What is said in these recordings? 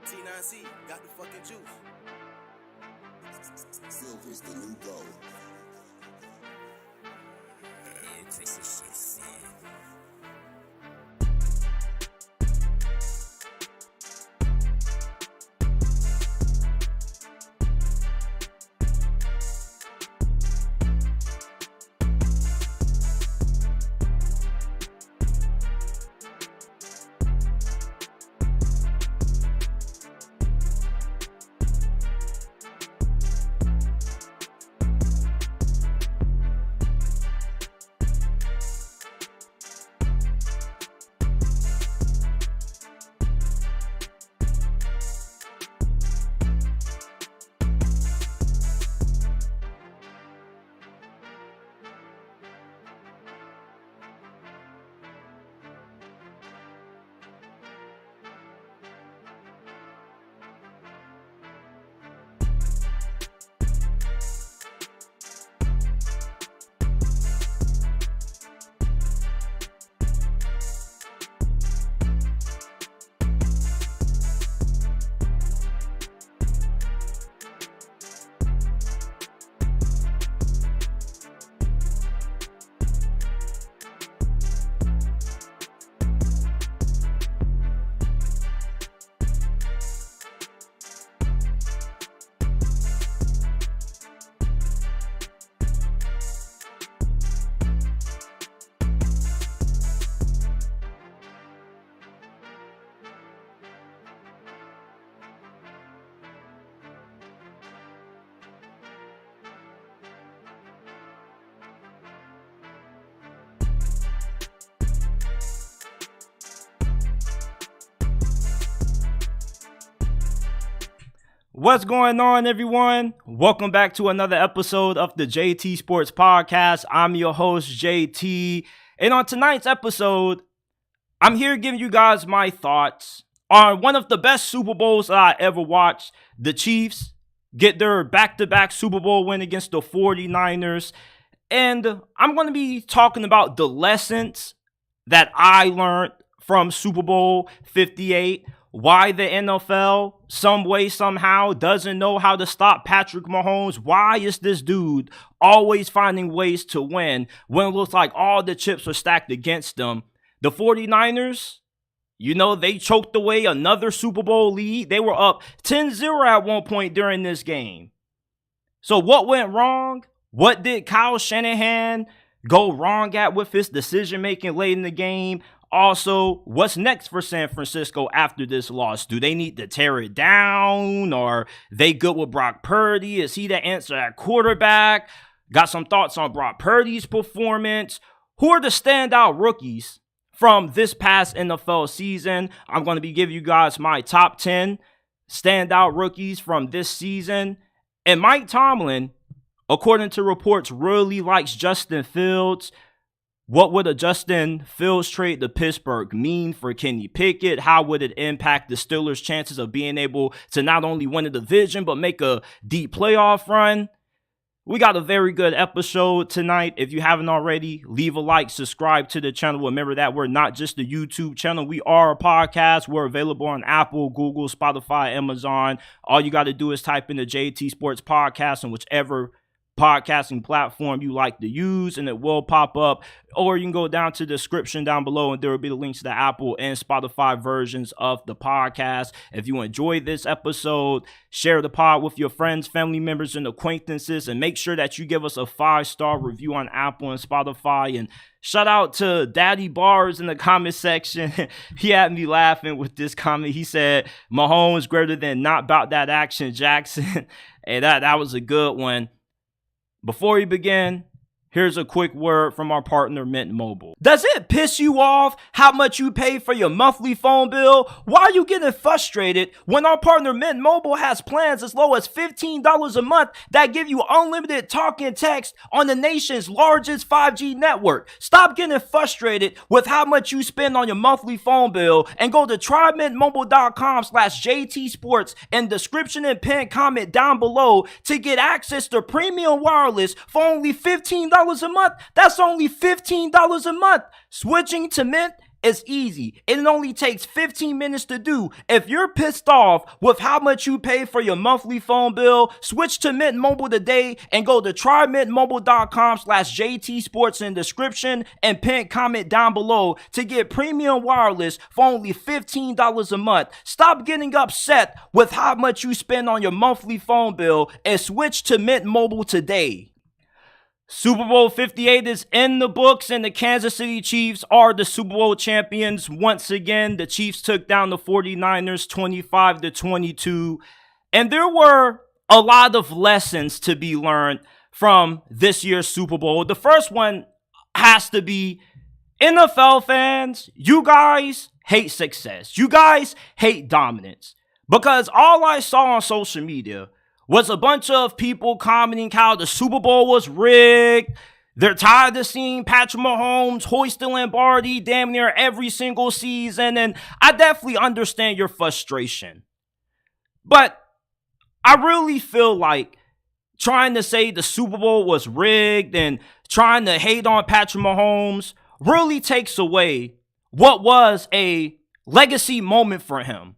T9C got the fucking juice. Silver's the new gold. Chris, this shit's fire. What's going on, everyone? Welcome back to another episode of the JT Sports Podcast. I'm your host, JT. And on tonight's episode, I'm here giving you guys my thoughts on one of the best Super Bowls that I ever watched. The Chiefs get their back-to-back Super Bowl win against the 49ers. And I'm going to be talking about the lessons that I learned from Super Bowl 58. Why the NFL, some way, somehow, doesn't know how to stop Patrick Mahomes. Why is this dude always finding ways to win when it looks like all the chips are stacked against them? The 49ers, they choked away another Super Bowl lead. They were up 10-0 at one point during this game. So what went wrong? What did Kyle Shannahan go wrong at with his decision-making late in the game? Also, what's next for San Francisco after this loss? Do they need to tear it down? Or they good with Brock Purdy? Is he the answer at quarterback? Got some thoughts on Brock Purdy's performance. Who are the standout rookies from this past NFL season? I'm going to be giving you guys my top 10 standout rookies from this season. And Mike Tomlin, according to reports, really likes Justin Fields. What would a Justin Fields trade to Pittsburgh mean for Kenny Pickett? How would it impact the Steelers' chances of being able to not only win a division, but make a deep playoff run? We got a very good episode tonight. If you haven't already, leave a like, subscribe to the channel. Remember that we're not just a YouTube channel. We are a podcast. We're available on Apple, Google, Spotify, Amazon. All you got to do is type in the JT Sports Podcast on whichever podcasting platform you like to use, and it will pop up. Or you can go down to the description down below, and there will be the links to the Apple and Spotify versions of the podcast. If you enjoyed this episode, share the pod with your friends, family members, and acquaintances, and make sure that you give us a 5-star review on Apple and Spotify. And shout out to Daddy Bars in the comment section. He had me laughing with this comment. He said, Mahomes greater than not about that action, Jackson. And that was a good one. Before we begin, here's a quick word from our partner, Mint Mobile. Does it piss you off how much you pay for your monthly phone bill? Why are you getting frustrated when our partner, Mint Mobile, has plans as low as $15 a month that give you unlimited talk and text on the nation's largest 5G network? Stop getting frustrated with how much you spend on your monthly phone bill and go to trymintmobile.com/JT Sports in description and pinned comment down below to get access to premium wireless for only $15 a month. That's only $15 a month. Switching to Mint It's easy. It only takes 15 minutes to do. If you're pissed off with how much you pay for your monthly phone bill, switch to Mint Mobile today and go to trymintmobile.com/JT Sports in the description and pin comment down below to get premium wireless for only $15 a month. Stop getting upset with how much you spend on your monthly phone bill and switch to Mint Mobile today. Super Bowl 58 is in the books, and the Kansas City Chiefs are the Super Bowl champions once again. The Chiefs took down the 49ers 25-22, and there were a lot of lessons to be learned from this year's Super Bowl. The first one has to be, NFL fans, you guys hate success. You guys hate dominance, because all I saw on social media was a bunch of people commenting how the Super Bowl was rigged. They're tired of seeing Patrick Mahomes hoist the Lombardi damn near every single season, and I definitely understand your frustration. But I really feel like trying to say the Super Bowl was rigged and trying to hate on Patrick Mahomes really takes away what was a legacy moment for him.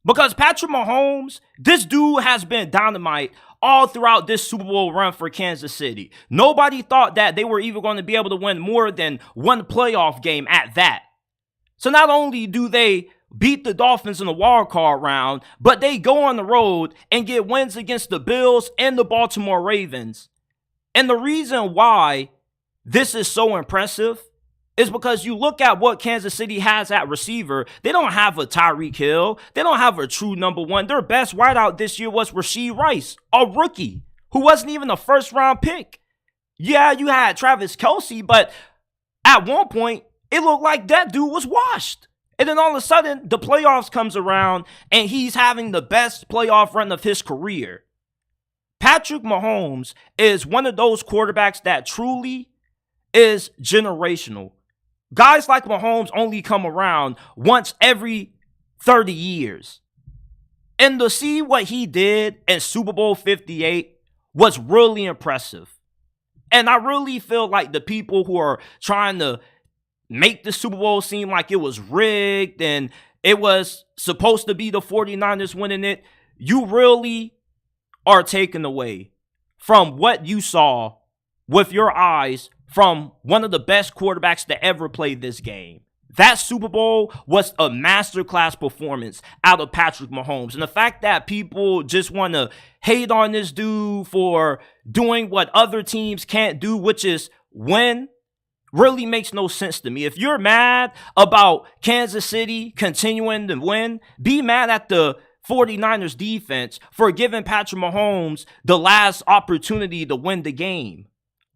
Because Patrick Mahomes, this dude has been dynamite all throughout this Super Bowl run for Kansas City. Nobody thought that they were even going to be able to win more than one playoff game at that. So not only do they beat the Dolphins in the wild card round, but they go on the road and get wins against the Bills and the Baltimore Ravens. And the reason why this is so impressive is because you look at what Kansas City has at receiver. They don't have a Tyreek Hill. They don't have a true number one. Their best wideout this year was Rashee Rice, a rookie who wasn't even a first-round pick. Yeah, you had Travis Kelce, but at one point, it looked like that dude was washed. And then all of a sudden, the playoffs comes around, and he's having the best playoff run of his career. Patrick Mahomes is one of those quarterbacks that truly is generational. Guys like Mahomes only come around once every 30 years. And to see what he did in Super Bowl 58 was really impressive. And I really feel like the people who are trying to make the Super Bowl seem like it was rigged and it was supposed to be the 49ers winning it, you really are taken away from what you saw with your eyes from one of the best quarterbacks to ever play this game. That Super Bowl was a masterclass performance out of Patrick Mahomes. And the fact that people just want to hate on this dude for doing what other teams can't do, which is win, really makes no sense to me. If you're mad about Kansas City continuing to win, be mad at the 49ers defense for giving Patrick Mahomes the last opportunity to win the game.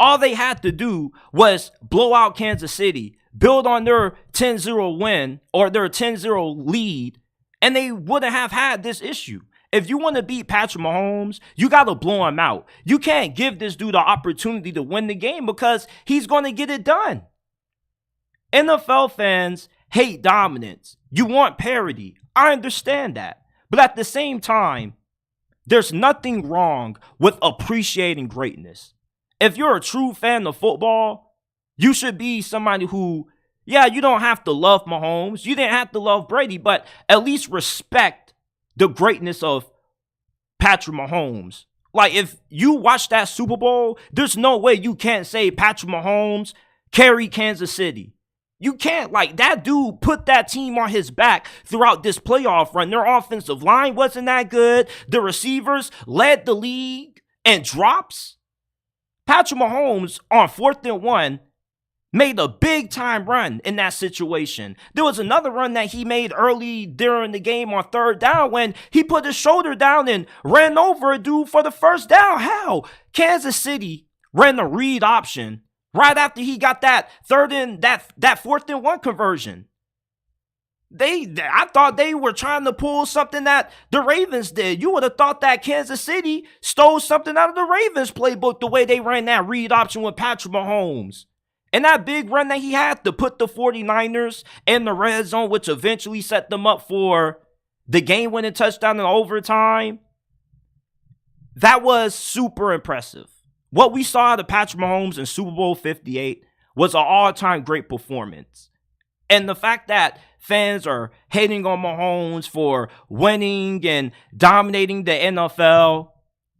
All they had to do was blow out Kansas City, build on their 10-0 win or their 10-0 lead, and they wouldn't have had this issue. If you want to beat Patrick Mahomes, you got to blow him out. You can't give this dude the opportunity to win the game because he's going to get it done. NFL fans hate dominance. You want parity. I understand that. But at the same time, there's nothing wrong with appreciating greatness. If you're a true fan of football, you should be somebody who, yeah, you don't have to love Mahomes. You didn't have to love Brady, but at least respect the greatness of Patrick Mahomes. Like, if you watch that Super Bowl, there's no way you can't say Patrick Mahomes carried Kansas City. You can't. Like, that dude put that team on his back throughout this playoff run. Their offensive line wasn't that good. The receivers led the league in drops. Patrick Mahomes on 4th and 1 made a big time run in that situation. There was another run that he made early during the game on 3rd down when he put his shoulder down and ran over a dude for the 1st down. How? Kansas City ran the read option right after he got that 4th and 1 conversion. I thought they were trying to pull something that the Ravens did. You would have thought that Kansas City stole something out of the Ravens playbook the way they ran that read option with Patrick Mahomes. And that big run that he had to put the 49ers in the red zone, which eventually set them up for the game-winning touchdown in overtime, that was super impressive. What we saw out of Patrick Mahomes in Super Bowl 58 was an all-time great performance. And the fact that fans are hating on Mahomes for winning and dominating the NFL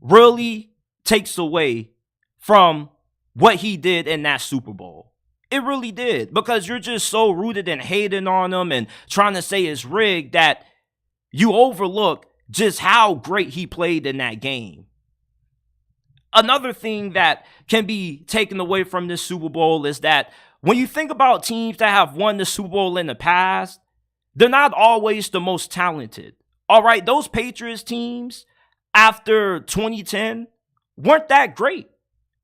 really takes away from what he did in that Super Bowl. It really did, because you're just so rooted in hating on him and trying to say it's rigged that you overlook just how great he played in that game. Another thing that can be taken away from this Super Bowl is that when you think about teams that have won the Super Bowl in the past, they're not always the most talented. All right, those Patriots teams after 2010 weren't that great.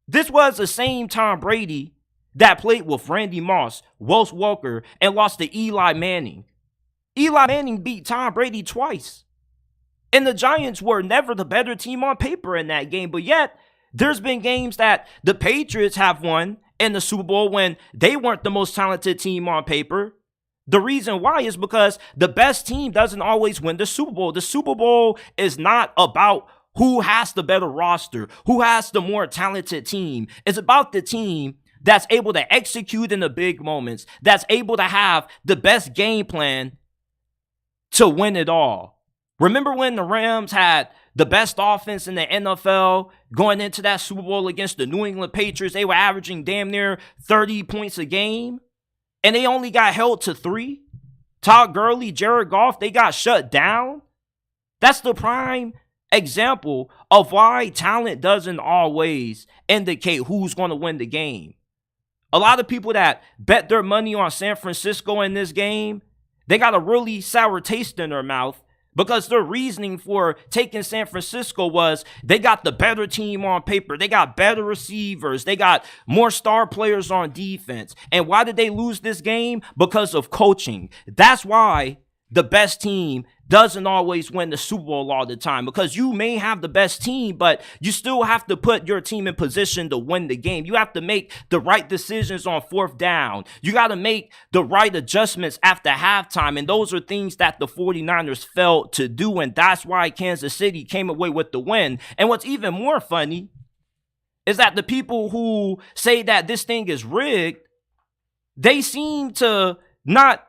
This was the same Tom Brady that played with Randy Moss, Wes Welker, and lost to Eli Manning. Eli Manning beat Tom Brady twice. And the Giants were never the better team on paper in that game, but yet there's been games that the Patriots have won in the Super Bowl when they weren't the most talented team on paper. The reason why is because the best team doesn't always win the Super Bowl. The Super Bowl is not about who has the better roster, who has the more talented team. It's about the team that's able to execute in the big moments, that's able to have the best game plan to win it all. Remember when the Rams had the best offense in the NFL going into that Super Bowl against the New England Patriots? They were averaging damn near 30 points a game, and they only got held to 3. Todd Gurley, Jared Goff, they got shut down. That's the prime example of why talent doesn't always indicate who's going to win the game. A lot of people that bet their money on San Francisco in this game, they got a really sour taste in their mouth, because their reasoning for taking San Francisco was they got the better team on paper. They got better receivers. They got more star players on defense. And why did they lose this game? Because of coaching. That's why the best team doesn't always win the Super Bowl all the time, because you may have the best team, but you still have to put your team in position to win the game. You have to make the right decisions on 4th down. You got to make the right adjustments after halftime, and those are things that the 49ers failed to do, and that's why Kansas City came away with the win. And what's even more funny is that the people who say that this thing is rigged, they seem to not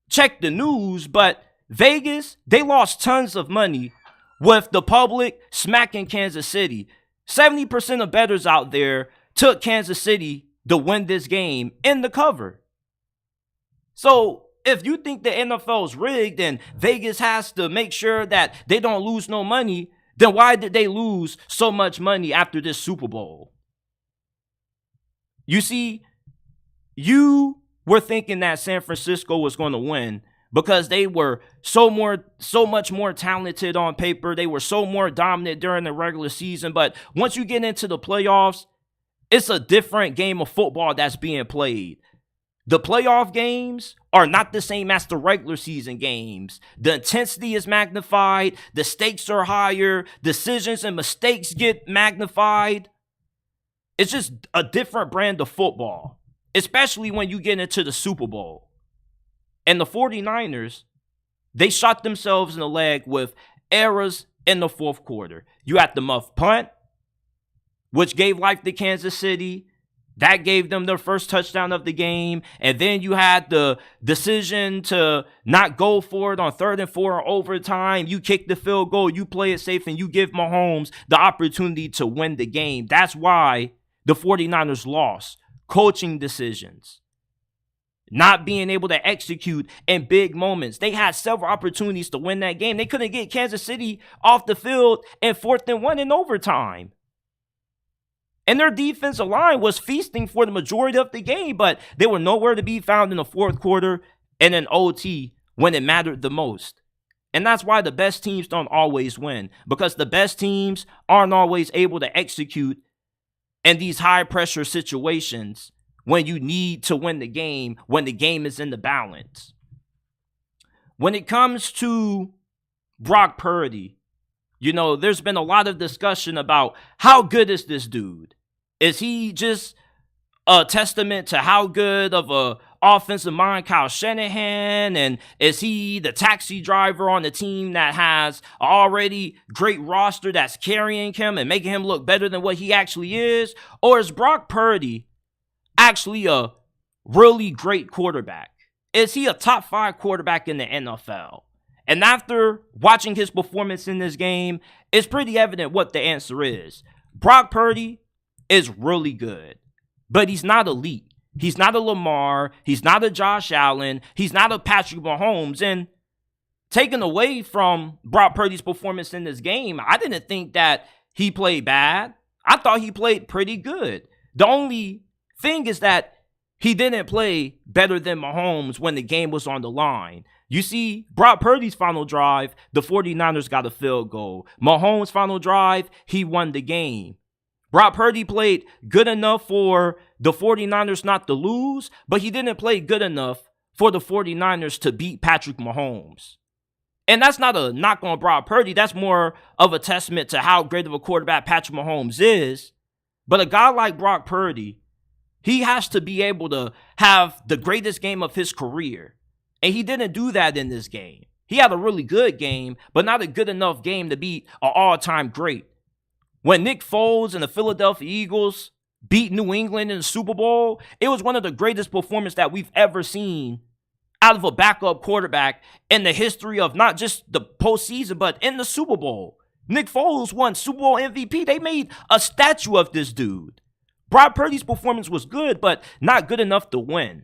check the news, but Vegas, they lost tons of money with the public smacking Kansas City. 70% of bettors out there took Kansas City to win this game in the cover. So if you think the NFL is rigged and Vegas has to make sure that they don't lose no money, then why did they lose so much money after this Super Bowl? You see, you were thinking that San Francisco was going to win because they were so much more talented on paper. They were so more dominant during the regular season. But once you get into the playoffs, it's a different game of football that's being played. The playoff games are not the same as the regular season games. The intensity is magnified. The stakes are higher. Decisions and mistakes get magnified. It's just a different brand of football, especially when you get into the Super Bowl. And the 49ers, they shot themselves in the leg with errors in the 4th quarter. You had the muff punt, which gave life to Kansas City. That gave them their first touchdown of the game. And then you had the decision to not go for it on 3rd and 4 in overtime. You kick the field goal, you play it safe, and you give Mahomes the opportunity to win the game. That's why the 49ers lost. Coaching decisions. Not being able to execute in big moments. They had several opportunities to win that game. They couldn't get Kansas City off the field in 4th and 1 in overtime. And their defensive line was feasting for the majority of the game, but they were nowhere to be found in the 4th quarter and in OT when it mattered the most. And that's why the best teams don't always win, because the best teams aren't always able to execute in these high-pressure situations when you need to win the game, when the game is in the balance. When it comes to Brock Purdy, you know, there's been a lot of discussion about how good is this dude? Is he just a testament to how good of a offensive mind Kyle Shannahan? And is he the taxi driver on the team that has an already great roster that's carrying him and making him look better than what he actually is? Or is Brock Purdy actually a really great quarterback? is he a top 5 quarterback in the NFL? And after watching his performance in this game, it's pretty evident what the answer is. Brock Purdy is really good, but he's not elite. He's not a Lamar. He's not a Josh Allen. He's not a Patrick Mahomes. And taken away from Brock Purdy's performance in this game, I didn't think that he played bad. I thought he played pretty good. The only thing is that he didn't play better than Mahomes when the game was on the line. You see, Brock Purdy's final drive, the 49ers got a field goal. Mahomes' final drive, he won the game. Brock Purdy played good enough for the 49ers not to lose, but he didn't play good enough for the 49ers to beat Patrick Mahomes. And that's not a knock on Brock Purdy. That's more of a testament to how great of a quarterback Patrick Mahomes is. But a guy like Brock Purdy, he has to be able to have the greatest game of his career. And he didn't do that in this game. He had a really good game, but not a good enough game to beat an all-time great. When Nick Foles and the Philadelphia Eagles beat New England in the Super Bowl, it was one of the greatest performances that we've ever seen out of a backup quarterback in the history of not just the postseason, but in the Super Bowl. Nick Foles won Super Bowl MVP. They made a statue of this dude. Brock Purdy's performance was good, but not good enough to win.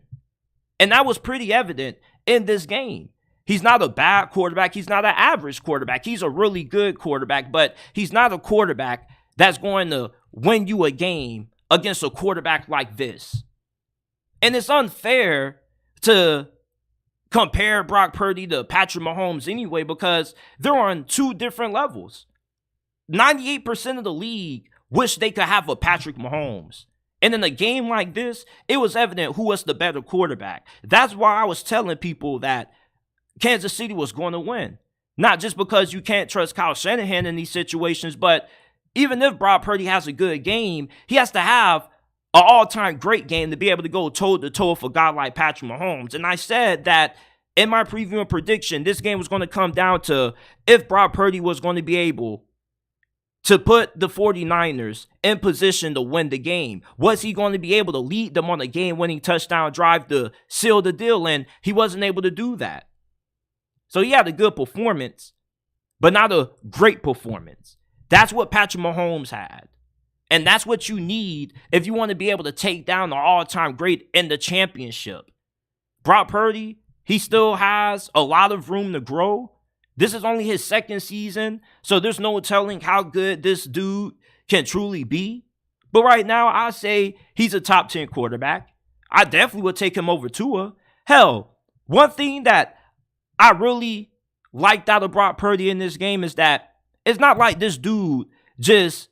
And that was pretty evident in this game. He's not a bad quarterback. He's not an average quarterback. He's a really good quarterback, but he's not a quarterback that's going to win you a game against a quarterback like this. And it's unfair to compare Brock Purdy to Patrick Mahomes anyway, because they're on two different levels. 98% of the league wish they could have a Patrick Mahomes. And in a game like this, it was evident who was the better quarterback. That's why I was telling people that Kansas City was going to win. Not just because you can't trust Kyle Shannahan in these situations, but even if Brock Purdy has a good game, he has to have an all-time great game to be able to go toe-to-toe with a guy like Patrick Mahomes. And I said that in my preview and prediction, this game was going to come down to if Brock Purdy was going to be able to put the 49ers in position to win the game. Was he going to be able to lead them on a game-winning touchdown drive to seal the deal? And he wasn't able to do that. So he had a good performance, but not a great performance. That's what Patrick Mahomes had. And that's what you need if you want to be able to take down the all-time great in the championship. Brock Purdy, he still has a lot of room to grow. This is only his second season, so there's no telling how good this dude can truly be. But right now, I say he's a top 10 quarterback. I definitely would take him over Tua. Hell, one thing that I really liked out of Brock Purdy in this game is that it's not like this dude just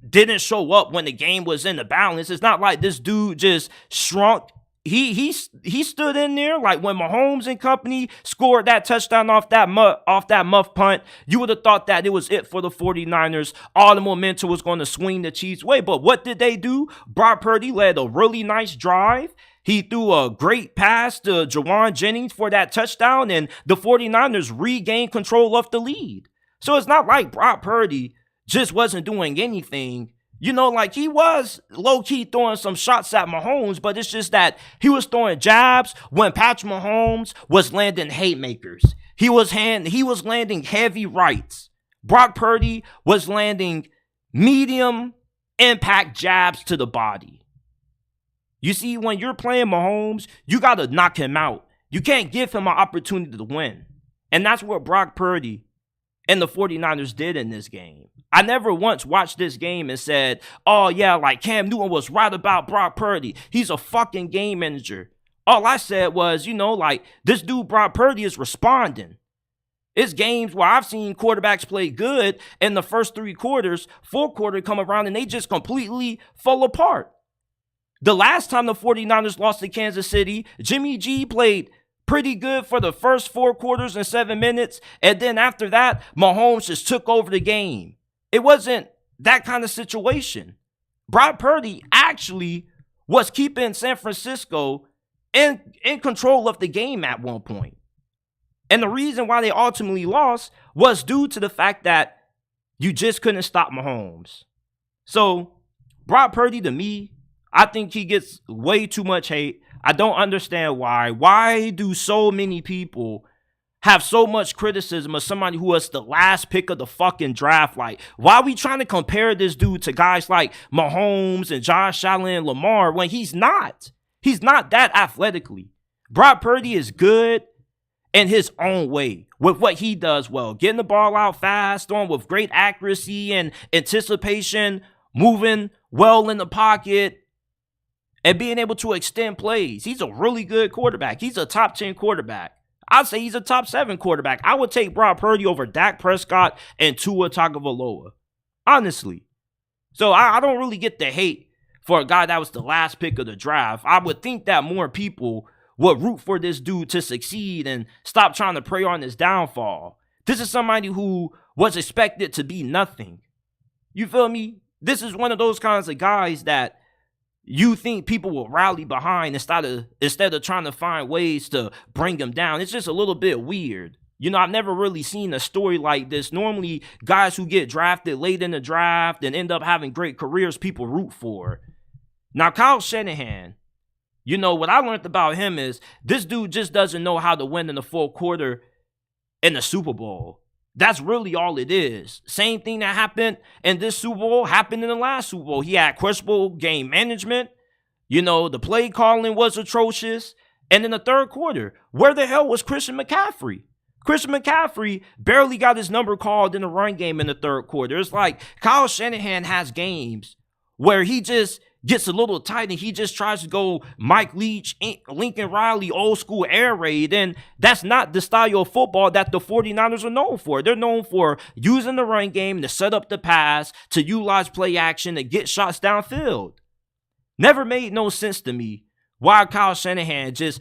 didn't show up when the game was in the balance. It's not like this dude just shrunk. He stood in there like when Mahomes and company scored that touchdown off that muff punt. You would have thought that it was it for the 49ers. All the momentum was going to swing the Chiefs' way. But what did they do? Brock Purdy led a really nice drive. He threw a great pass to Jawan Jennings for that touchdown, and the 49ers regained control of the lead. So it's not like Brock Purdy just wasn't doing anything. You know, like he was low-key throwing some shots at Mahomes, but it's just that he was throwing jabs when Patrick Mahomes was landing haymakers. He was landing heavy rights. Brock Purdy was landing medium impact jabs to the body. You see, when you're playing Mahomes, you got to knock him out. You can't give him an opportunity to win. And that's what Brock Purdy and the 49ers did in this game. I never once watched this game and said, oh yeah, like Cam Newton was right about Brock Purdy. He's a fucking game manager. All I said was, you know, like this dude Brock Purdy is responding. It's games where I've seen quarterbacks play good in the first 3 quarters, fourth quarter come around and they just completely fall apart. The last time the 49ers lost to Kansas City, Jimmy G played pretty good for the first 4 quarters and 7 minutes. And then after that, Mahomes just took over the game. It wasn't that kind of situation. Brock Purdy actually was keeping San Francisco in control of the game at one point. And the reason why they ultimately lost was due to the fact that you just couldn't stop Mahomes. So, Brock Purdy, to me, I think he gets way too much hate. I don't understand why. Why do so many people have so much criticism of somebody who was the last pick of the fucking draft? Like, why are we trying to compare this dude to guys like Mahomes and Josh Allen and Lamar when he's not? He's not that athletically. Brock Purdy is good in his own way with what he does well. Getting the ball out fast, throwing with great accuracy and anticipation, moving well in the pocket, and being able to extend plays. He's a really good quarterback. He's a top 10 quarterback. I'd say he's a top 7 quarterback. I would take Brock Purdy over Dak Prescott and Tua Tagovailoa, honestly. So I don't really get the hate for a guy that was the last pick of the draft. I would think that more people would root for this dude to succeed and stop trying to prey on his downfall. This is somebody who was expected to be nothing. You feel me? This is one of those kinds of guys that you think people will rally behind instead of trying to find ways to bring him down. It's just a little bit weird. You know, I've never really seen a story like this. Normally, guys who get drafted late in the draft and end up having great careers, people root for. Now, Kyle Shannahan, you know, what I learned about him is this dude just doesn't know how to win in the fourth quarter in the Super Bowl. That's really all it is. Same thing that happened in this Super Bowl happened in the last Super Bowl. He had questionable game management. You know, the play calling was atrocious. And in the third quarter, where the hell was Christian McCaffrey? Christian McCaffrey barely got his number called in the run game in the third quarter. It's like Kyle Shanahan has games where he just gets a little tight and he just tries to go Mike Leach, Lincoln Riley, old school air raid. And that's not the style of football that the 49ers are known for. They're known for using the run game to set up the pass, to utilize play action, to get shots downfield. Never made no sense to me why Kyle Shanahan just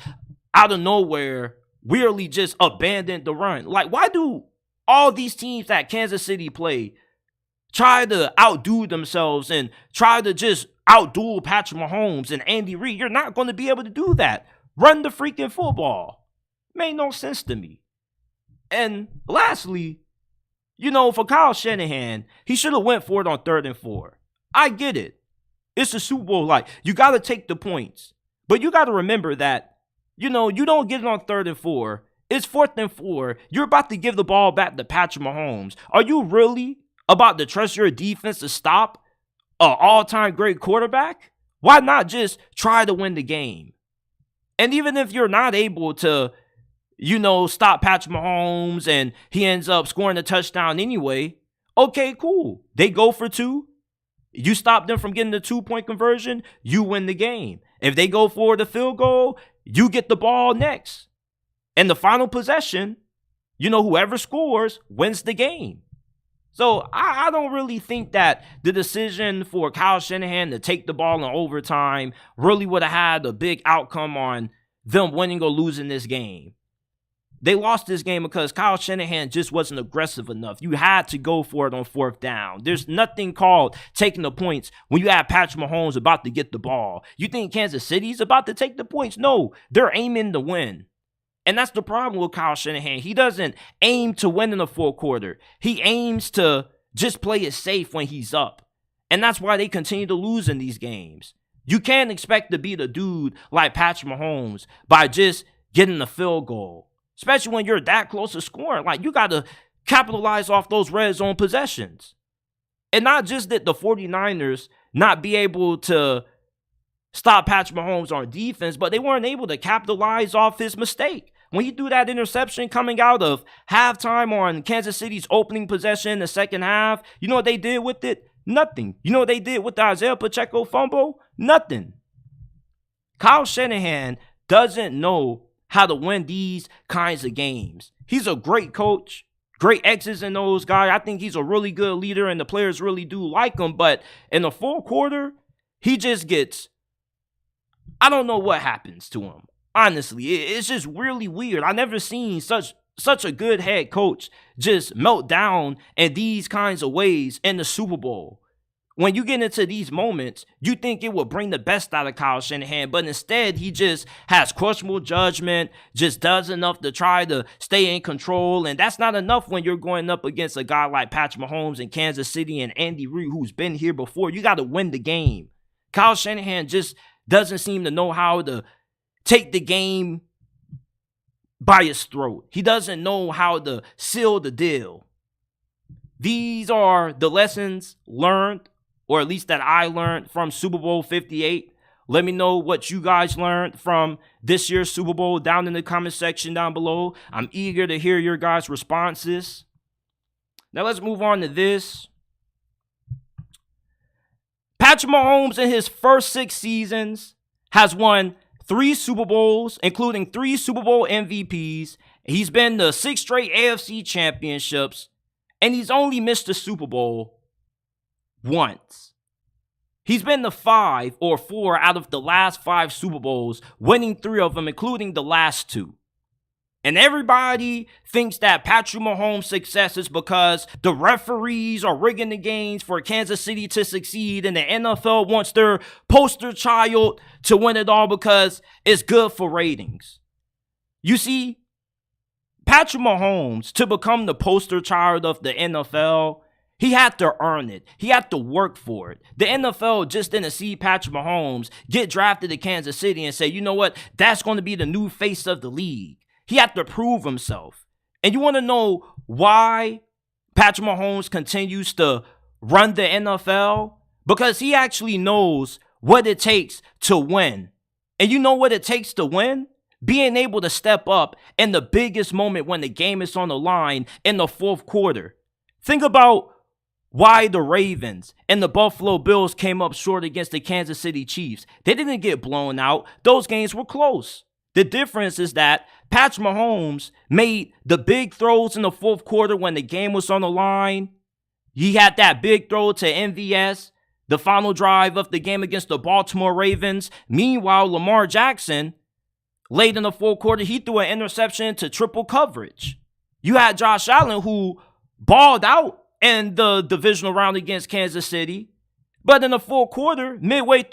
out of nowhere weirdly just abandoned the run. Like, why do all these teams that Kansas City play try to outdo themselves and try to just outduel Patrick Mahomes and Andy Reid? You're not going to be able to do that. Run the freaking football. Made no sense to me. And lastly, you know, for Kyle Shanahan, he should have went for it on 3rd and 4. I get it. It's the Super Bowl. Like, you got to take the points. But you got to remember that, you know, you don't get it on 3rd and 4. It's 4th and 4. You're about to give the ball back to Patrick Mahomes. Are you really about to trust your defense to stop an all-time great quarterback? Why not just try to win the game? And even if you're not able to, you know, stop Patrick Mahomes and he ends up scoring a touchdown anyway, okay, cool. They go for 2. You stop them from getting the 2-point conversion, you win the game. If they go for the field goal, you get the ball next. And the final possession, you know, whoever scores wins the game. So I don't really think that the decision for Kyle Shanahan to take the ball in overtime really would have had a big outcome on them winning or losing this game. They lost this game because Kyle Shanahan just wasn't aggressive enough. You had to go for it on 4th down. There's nothing called taking the points when you have Patrick Mahomes about to get the ball. You think Kansas City's about to take the points? No, they're aiming to win. And that's the problem with Kyle Shanahan. He doesn't aim to win in the fourth quarter. He aims to just play it safe when he's up. And that's why they continue to lose in these games. You can't expect to beat a dude like Patrick Mahomes by just getting the field goal, especially when you're that close to scoring. Like, you got to capitalize off those red zone possessions. And not just that the 49ers not be able to stop Patrick Mahomes on defense, but they weren't able to capitalize off his mistake. When he threw that interception coming out of halftime on Kansas City's opening possession in the second half, you know what they did with it? Nothing. You know what they did with the Isaiah Pacheco fumble? Nothing. Kyle Shanahan doesn't know how to win these kinds of games. He's a great coach, great X's and O's guy. I think he's a really good leader and the players really do like him. But in the fourth quarter, he just gets, I don't know what happens to him. Honestly, it's just really weird. I never seen such a good head coach just melt down in these kinds of ways in the Super Bowl. When you get into these moments, you think it will bring the best out of Kyle Shanahan, but instead he just has questionable judgment, just does enough to try to stay in control, and that's not enough when you're going up against a guy like Patrick Mahomes in Kansas City and Andy Reid, who's been here before. You got to win the game. Kyle Shanahan just doesn't seem to know how to take the game by its throat. He doesn't know how to seal the deal. These are the lessons learned, or at least that I learned from Super Bowl 58. Let me know what you guys learned from this year's Super Bowl down in the comment section down below. I'm eager to hear your guys' responses. Now let's move on to this. Patrick Mahomes in his first 6 seasons has won 3 Super Bowls, including 3 Super Bowl MVPs. He's been to 6 straight AFC championships, and he's only missed a Super Bowl once. He's been to 5 or 4 out of the last 5 Super Bowls, winning 3 of them, including the last 2. And everybody thinks that Patrick Mahomes' success is because the referees are rigging the games for Kansas City to succeed, and the NFL wants their poster child to win it all because it's good for ratings. You see, Patrick Mahomes, to become the poster child of the NFL, he had to earn it. He had to work for it. The NFL just didn't see Patrick Mahomes get drafted to Kansas City and say, you know what, that's going to be the new face of the league. He had to prove himself. And you want to know why Patrick Mahomes continues to run the NFL? Because he actually knows what it takes to win. And you know what it takes to win? Being able to step up in the biggest moment when the game is on the line in the fourth quarter. Think about why the Ravens and the Buffalo Bills came up short against the Kansas City Chiefs. They didn't get blown out. Those games were close. The difference is that Patrick Mahomes made the big throws in the fourth quarter when the game was on the line. He had that big throw to MVS, the final drive of the game against the Baltimore Ravens. Meanwhile, Lamar Jackson, late in the fourth quarter, he threw an interception to triple coverage. You had Josh Allen, who balled out in the divisional round against Kansas City. But in the fourth quarter, midway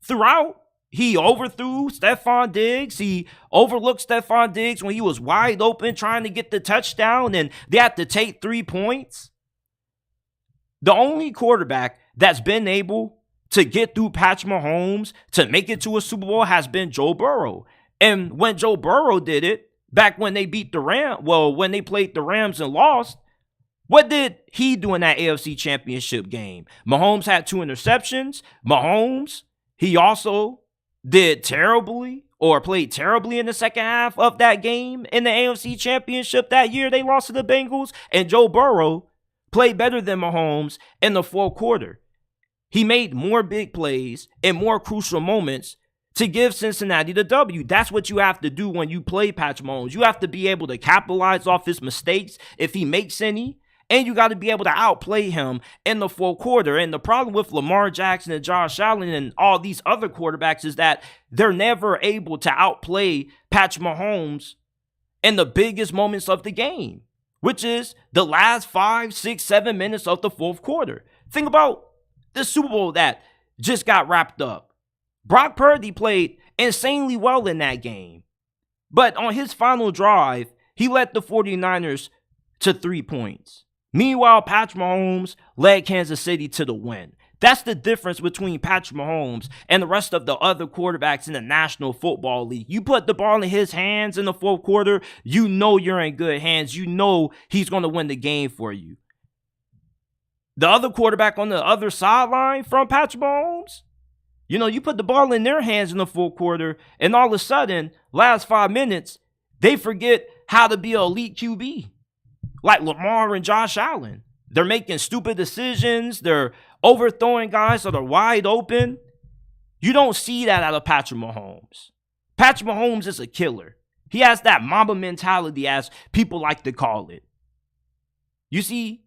throughout, he overthrew Stephon Diggs. He overlooked Stephon Diggs when he was wide open trying to get the touchdown, and they had to take 3 points. The only quarterback that's been able to get through Patrick Mahomes to make it to a Super Bowl has been Joe Burrow. And when Joe Burrow did it, back when they beat the Rams, when they played the Rams and lost, what did he do in that AFC Championship game? Mahomes had 2 interceptions. Mahomes, he also did terribly or played terribly in the second half of that game in the AFC Championship that year. They lost to the Bengals, and Joe Burrow played better than Mahomes in the fourth quarter. He made more big plays in more crucial moments to give Cincinnati the W. That's what you have to do when you play Patrick Mahomes. You have to be able to capitalize off his mistakes if he makes any. And you got to be able to outplay him in the fourth quarter. And the problem with Lamar Jackson and Josh Allen and all these other quarterbacks is that they're never able to outplay Patrick Mahomes in the biggest moments of the game, which is the last 5, 6, 7 minutes of the fourth quarter. Think about the Super Bowl that just got wrapped up. Brock Purdy played insanely well in that game. But on his final drive, he led the 49ers to 3 points. Meanwhile, Patrick Mahomes led Kansas City to the win. That's the difference between Patrick Mahomes and the rest of the other quarterbacks in the National Football League. You put the ball in his hands in the fourth quarter, you know you're in good hands. You know he's going to win the game for you. The other quarterback on the other sideline from Patrick Mahomes, you put the ball in their hands in the fourth quarter, and all of a sudden, last 5 minutes, they forget how to be an elite QB. Like Lamar and Josh Allen. They're making stupid decisions. They're overthrowing guys that are wide open. You don't see that out of Patrick Mahomes. Patrick Mahomes is a killer. He has that Mamba mentality, as people like to call it. You see,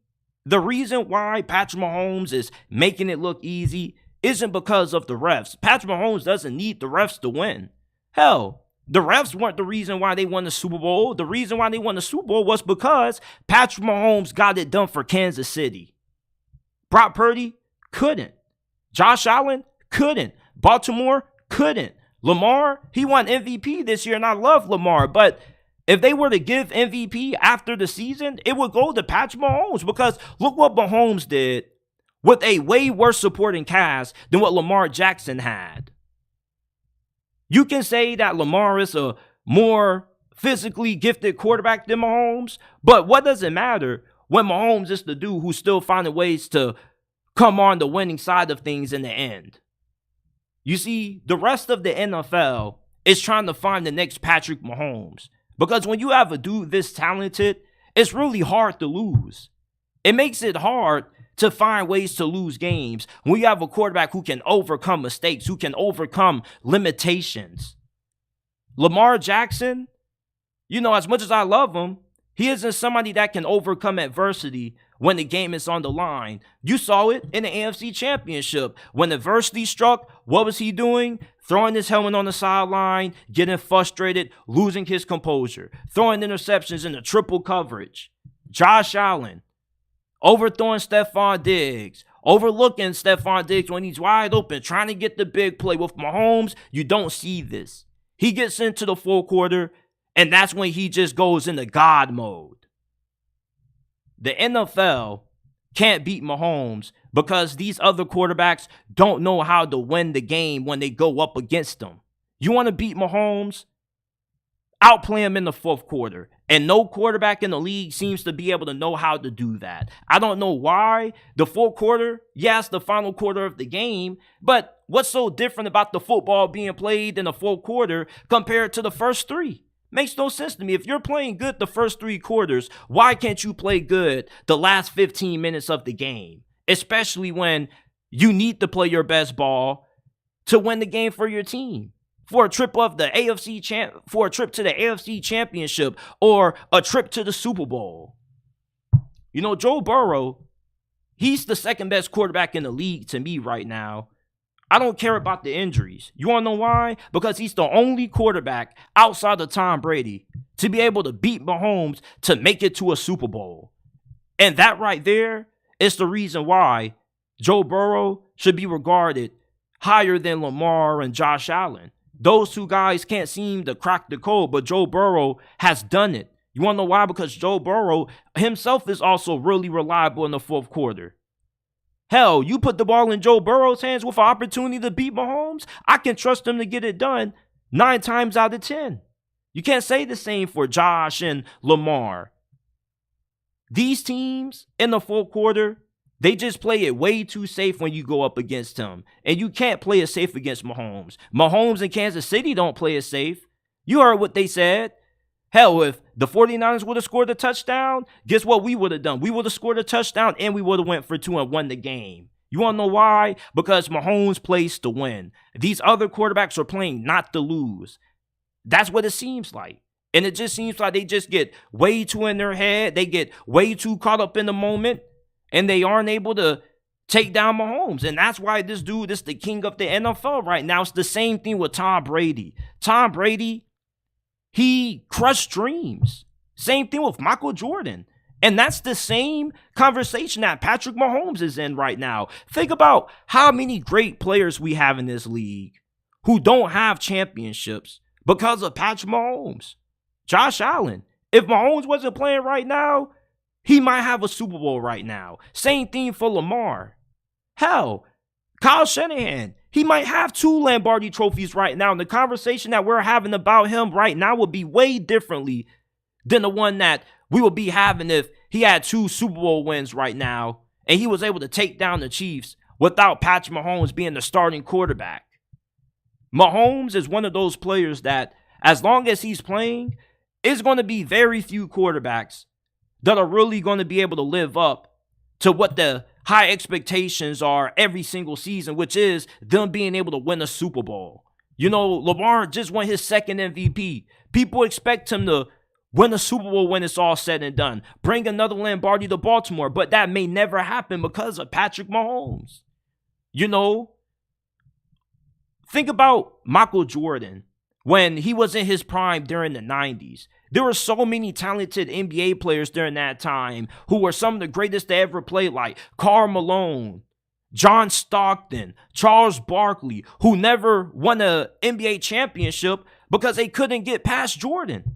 the reason why Patrick Mahomes is making it look easy isn't because of the refs. Patrick Mahomes doesn't need the refs to win. Hell, the refs weren't the reason why they won the Super Bowl. The reason why they won the Super Bowl was because Patrick Mahomes got it done for Kansas City. Brock Purdy couldn't. Josh Allen couldn't. Baltimore couldn't. Lamar, he won MVP this year, and I love Lamar. But if they were to give MVP after the season, it would go to Patrick Mahomes, because look what Mahomes did with a way worse supporting cast than what Lamar Jackson had. You can say that Lamar is a more physically gifted quarterback than Mahomes, but what does it matter when Mahomes is the dude who's still finding ways to come on the winning side of things in the end? You see, the rest of the NFL is trying to find the next Patrick Mahomes, because when you have a dude this talented, it's really hard to lose. It makes it hard to find ways to lose games when you have a quarterback who can overcome mistakes, who can overcome limitations. Lamar Jackson, as much as I love him, he isn't somebody that can overcome adversity when the game is on the line. You saw it in the AFC Championship. When adversity struck, what was he doing? Throwing his helmet on the sideline, getting frustrated, losing his composure, throwing interceptions into triple coverage. Josh Allen, overthrowing Stephon Diggs, overlooking Stephon Diggs when he's wide open, trying to get the big play. With Mahomes, you don't see this. He gets into the fourth quarter, and that's when he just goes into God mode. The NFL can't beat Mahomes because these other quarterbacks don't know how to win the game when they go up against them. You want to beat Mahomes? Outplay him in the fourth quarter. And no quarterback in the league seems to be able to know how to do that. I don't know why. The fourth quarter, yes, the final quarter of the game, but what's so different about the football being played in the fourth quarter compared to the first three? Makes no sense to me. If you're playing good the first three quarters, why can't you play good the last 15 minutes of the game? Especially when you need to play your best ball to win the game for your team. For a trip to the AFC Championship or a trip to the Super Bowl. Joe Burrow, he's the second best quarterback in the league to me right now. I don't care about the injuries. You want to know why? Because he's the only quarterback outside of Tom Brady to be able to beat Mahomes to make it to a Super Bowl. And that right there is the reason why Joe Burrow should be regarded higher than Lamar and Josh Allen. Those two guys can't seem to crack the code, but Joe Burrow has done it. You want to know why? Because Joe Burrow himself is also really reliable in the fourth quarter. Hell, you put the ball in Joe Burrow's hands with an opportunity to beat Mahomes, I can trust him to get it done 9 times out of 10. You can't say the same for Josh and Lamar. These teams in the fourth quarter, they just play it way too safe when you go up against him. And you can't play it safe against Mahomes. Mahomes in Kansas City don't play it safe. You heard what they said. Hell, if the 49ers would have scored a touchdown, guess what we would have done? We would have scored a touchdown and we would have went for 2 and won the game. You want to know why? Because Mahomes plays to win. These other quarterbacks are playing not to lose. That's what it seems like. And it just seems like they just get way too in their head. They get way too caught up in the moment. And they aren't able to take down Mahomes. And that's why this dude is the king of the NFL right now. It's the same thing with Tom Brady. Tom Brady, he crushed dreams. Same thing with Michael Jordan. And that's the same conversation that Patrick Mahomes is in right now. Think about how many great players we have in this league who don't have championships because of Patrick Mahomes. Josh Allen. If Mahomes wasn't playing right now, he might have a Super Bowl right now. Same thing for Lamar. Hell, Kyle Shannahan, he might have 2 Lombardi trophies right now. And the conversation that we're having about him right now would be way differently than the one that we would be having if he had 2 Super Bowl wins right now and he was able to take down the Chiefs without Patrick Mahomes being the starting quarterback. Mahomes is one of those players that, as long as he's playing, it's going to be very few quarterbacks that are really going to be able to live up to what the high expectations are every single season, which is them being able to win a Super Bowl. Lamar just won his 2nd MVP. People expect him to win a Super Bowl when it's all said and done. Bring another Lombardi to Baltimore, but that may never happen because of Patrick Mahomes. Think about Michael Jordan when he was in his prime during the 90s. There were so many talented NBA players during that time who were some of the greatest to ever play, like Karl Malone, John Stockton, Charles Barkley, who never won an NBA championship because they couldn't get past Jordan.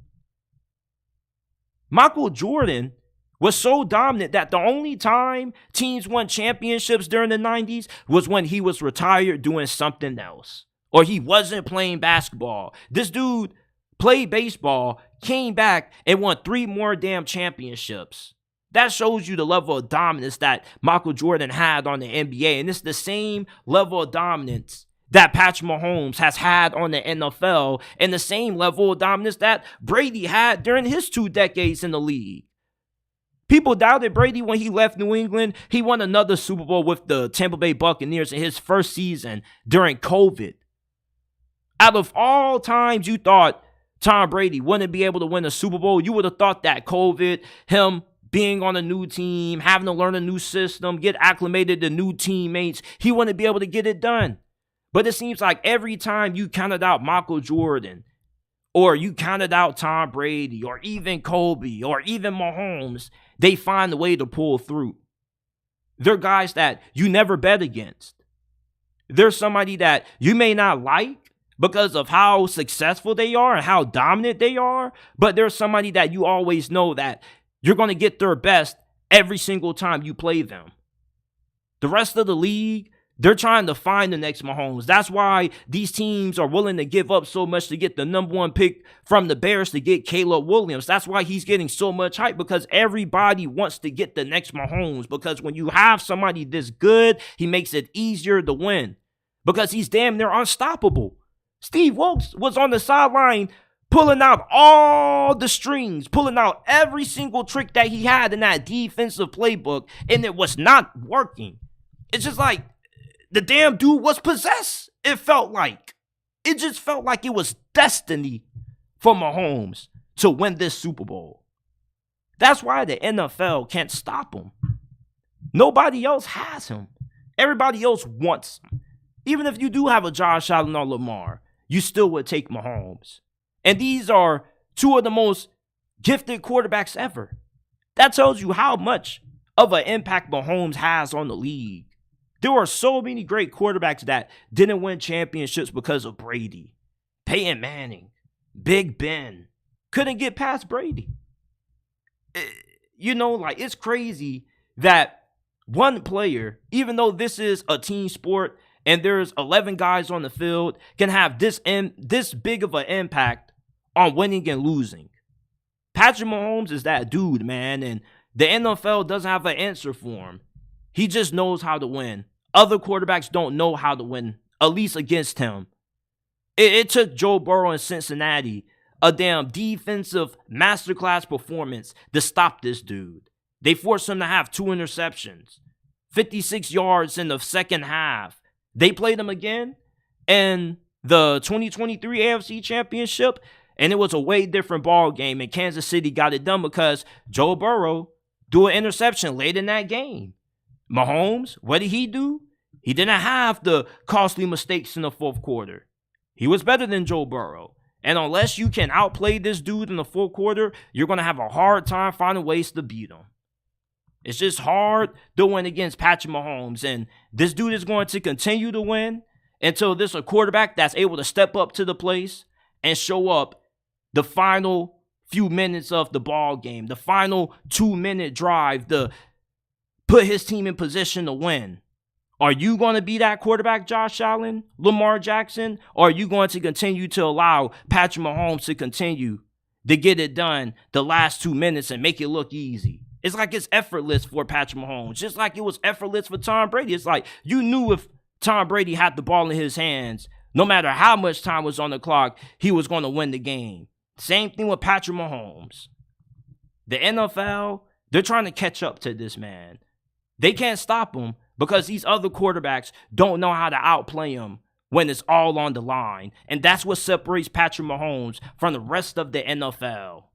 Michael Jordan was so dominant that the only time teams won championships during the 90s was when he was retired doing something else. or he wasn't playing basketball. This dude played baseball, came back, and won 3 more damn championships. That shows you the level of dominance that Michael Jordan had on the NBA. And it's the same level of dominance that Patrick Mahomes has had on the NFL, and the same level of dominance that Brady had during his 2 decades in the league. People doubted Brady when he left New England. He won another Super Bowl with the Tampa Bay Buccaneers in his first season during COVID. Out of all times you thought Tom Brady wouldn't be able to win a Super Bowl, you would have thought that COVID, him being on a new team, having to learn a new system, get acclimated to new teammates, he wouldn't be able to get it done. But it seems like every time you counted out Michael Jordan, or you counted out Tom Brady, or even Kobe, or even Mahomes, they find a way to pull through. They're guys that you never bet against. They're somebody that you may not like because of how successful they are and how dominant they are, but they're somebody that you always know that you're going to get their best every single time you play them. The rest of the league, they're trying to find the next Mahomes. That's why these teams are willing to give up so much to get the number 1 pick from the Bears to get Caleb Williams. That's why he's getting so much hype, because everybody wants to get the next Mahomes. Because when you have somebody this good, he makes it easier to win. Because he's damn near unstoppable. Steve Wilkes was on the sideline pulling out all the strings, pulling out every single trick that he had in that defensive playbook, and it was not working. It's just like the damn dude was possessed, it felt like. It just felt like it was destiny for Mahomes to win this Super Bowl. That's why the NFL can't stop him. Nobody else has him. Everybody else wants him. Even if you do have a Josh Allen or Lamar, you still would take Mahomes. And these are 2 of the most gifted quarterbacks ever. That tells you how much of an impact Mahomes has on the league. There are so many great quarterbacks that didn't win championships because of Brady. Peyton Manning, Big Ben, couldn't get past Brady. It's crazy that one player, even though this is a team sport and there's 11 guys on the field, can have this big of an impact on winning and losing. Patrick Mahomes is that dude, man, and the NFL doesn't have an answer for him. He just knows how to win. Other quarterbacks don't know how to win, at least against him. It took Joe Burrow in Cincinnati a damn defensive masterclass performance to stop this dude. They forced him to have 2 interceptions, 56 yards in the second half. They played him again in the 2023 AFC Championship, and it was a way different ball game, and Kansas City got it done because Joe Burrow threw an interception late in that game. Mahomes, what did he do? He didn't have the costly mistakes in the fourth quarter. He was better than Joe Burrow. And unless you can outplay this dude in the fourth quarter, you're going to have a hard time finding ways to beat him. It's just hard to win against Patrick Mahomes. And this dude is going to continue to win until there's a quarterback that's able to step up to the place and show up the final few minutes of the ball game, the final 2-minute drive to put his team in position to win. Are you going to be that quarterback, Josh Allen, Lamar Jackson? Or are you going to continue to allow Patrick Mahomes to continue to get it done the last 2 minutes and make it look easy? It's like it's effortless for Patrick Mahomes, just like it was effortless for Tom Brady. It's like you knew if Tom Brady had the ball in his hands, no matter how much time was on the clock, he was going to win the game. Same thing with Patrick Mahomes. The NFL, they're trying to catch up to this man. They can't stop him because these other quarterbacks don't know how to outplay him when it's all on the line. And that's what separates Patrick Mahomes from the rest of the NFL.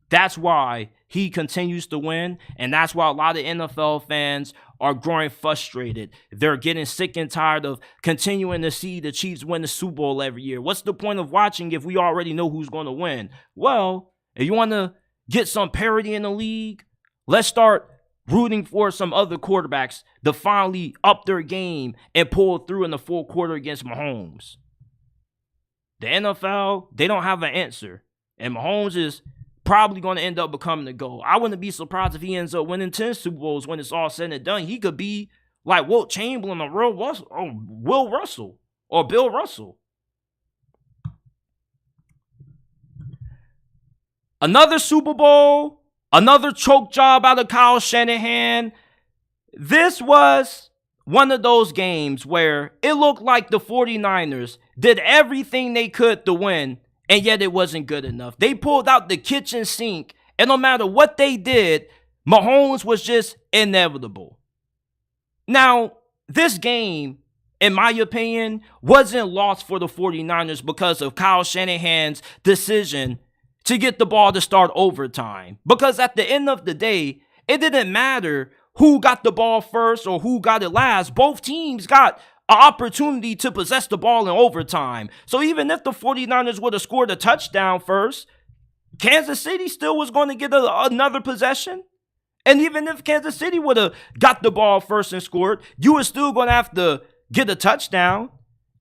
That's why he continues to win, and that's why a lot of NFL fans are growing frustrated. They're getting sick and tired of continuing to see the Chiefs win the Super Bowl every year. What's the point of watching if we already know who's going to win? Well, if you want to get some parity in the league, let's start rooting for some other quarterbacks to finally up their game and pull through in the fourth quarter against Mahomes. The NFL, they don't have an answer, and Mahomes is probably going to end up becoming the GOAT. I wouldn't be surprised if he ends up winning 10 Super Bowls when it's all said and done. He could be like Wilt Chamberlain or Will Russell. or Bill Russell. Another Super Bowl, another choke job out of Kyle Shannahan. This was one of those games where it looked like the 49ers did everything they could to win, and yet it wasn't good enough. They pulled out the kitchen sink, and no matter what they did, Mahomes was just inevitable. Now, this game, in my opinion, wasn't lost for the 49ers because of Kyle Shanahan's decision to get the ball to start overtime. Because at the end of the day, it didn't matter who got the ball first or who got it last. Both teams got an opportunity to possess the ball in overtime. So even if the 49ers would have scored a touchdown first, Kansas City still was going to get another possession. And even if Kansas City would have got the ball first and scored, you were still going to have to get a touchdown.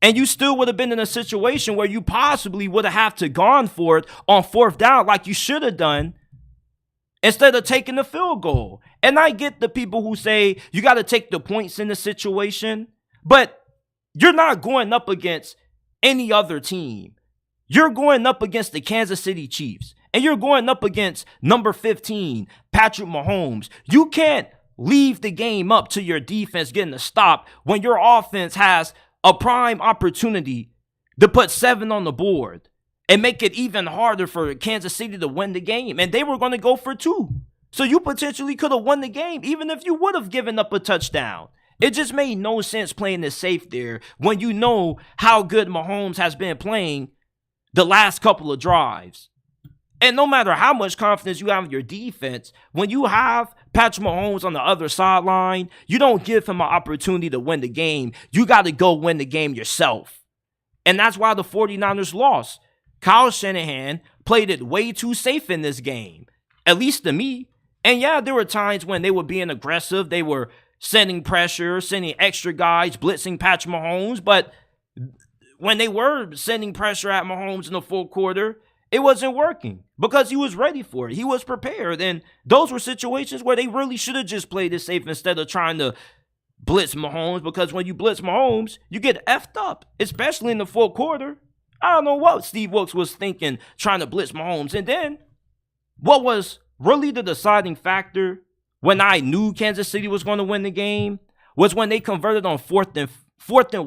And you still would have been in a situation where you possibly would have to gone for it on fourth down like you should have done instead of taking the field goal. And I get the people who say you got to take the points in the situation, but you're not going up against any other team. You're going up against the Kansas City Chiefs, and you're going up against number 15, Patrick Mahomes. You can't leave the game up to your defense getting a stop when your offense has a prime opportunity to put 7 on the board and make it even harder for Kansas City to win the game. And they were going to go for 2. So you potentially could have won the game even if you would have given up a touchdown. It just made no sense playing it safe there when you know how good Mahomes has been playing the last couple of drives. And no matter how much confidence you have in your defense, when you have Patrick Mahomes on the other sideline, you don't give him an opportunity to win the game. You got to go win the game yourself. And that's why the 49ers lost. Kyle Shanahan played it way too safe in this game, at least to me. And yeah, there were times when they were being aggressive. They were sending pressure, sending extra guys, blitzing Patrick Mahomes. But when they were sending pressure at Mahomes in the fourth quarter, it wasn't working because he was ready for it. He was prepared. And those were situations where they really should have just played it safe instead of trying to blitz Mahomes, because when you blitz Mahomes, you get effed up, especially in the fourth quarter. I don't know what Steve Wilks was thinking trying to blitz Mahomes. And then what was really the deciding factor when I knew Kansas City was going to win the game was when they converted on fourth and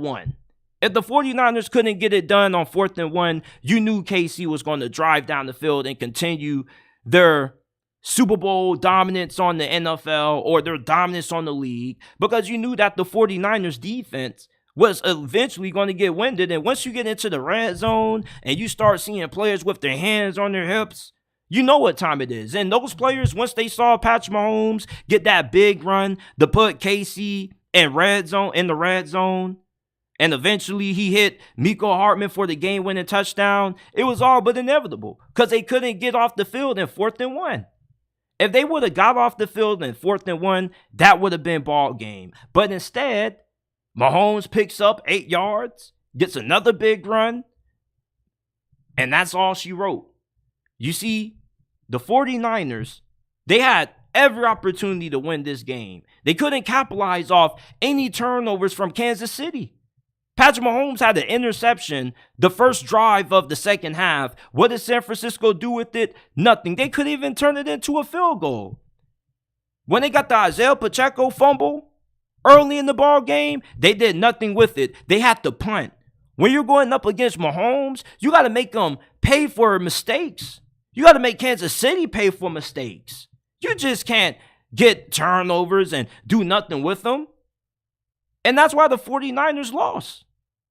1. If the 49ers couldn't get it done on 4th and 1, you knew KC was going to drive down the field and continue their Super Bowl dominance on the NFL or their dominance on the league, because you knew that the 49ers defense was eventually going to get winded. And once you get into the red zone and you start seeing players with their hands on their hips, you know what time it is. And those players, once they saw Patrick Mahomes get that big run to put KC in the red zone, and eventually he hit Mecole Hardman for the game-winning touchdown, it was all but inevitable because they couldn't get off the field in 4th and 1. If they would have got off the field in 4th and 1, that would have been ball game. But instead, Mahomes picks up 8 yards, gets another big run, and that's all she wrote. You see, the 49ers, they had every opportunity to win this game. They couldn't capitalize off any turnovers from Kansas City. Patrick Mahomes had an interception the first drive of the second half. What did San Francisco do with it? Nothing. They couldn't even turn it into a field goal. When they got the Isaiah Pacheco fumble early in the ball game, they did nothing with it. They had to punt. When you're going up against Mahomes, you got to make them pay for mistakes. You got to make Kansas City pay for mistakes. You just can't get turnovers and do nothing with them. And that's why the 49ers lost.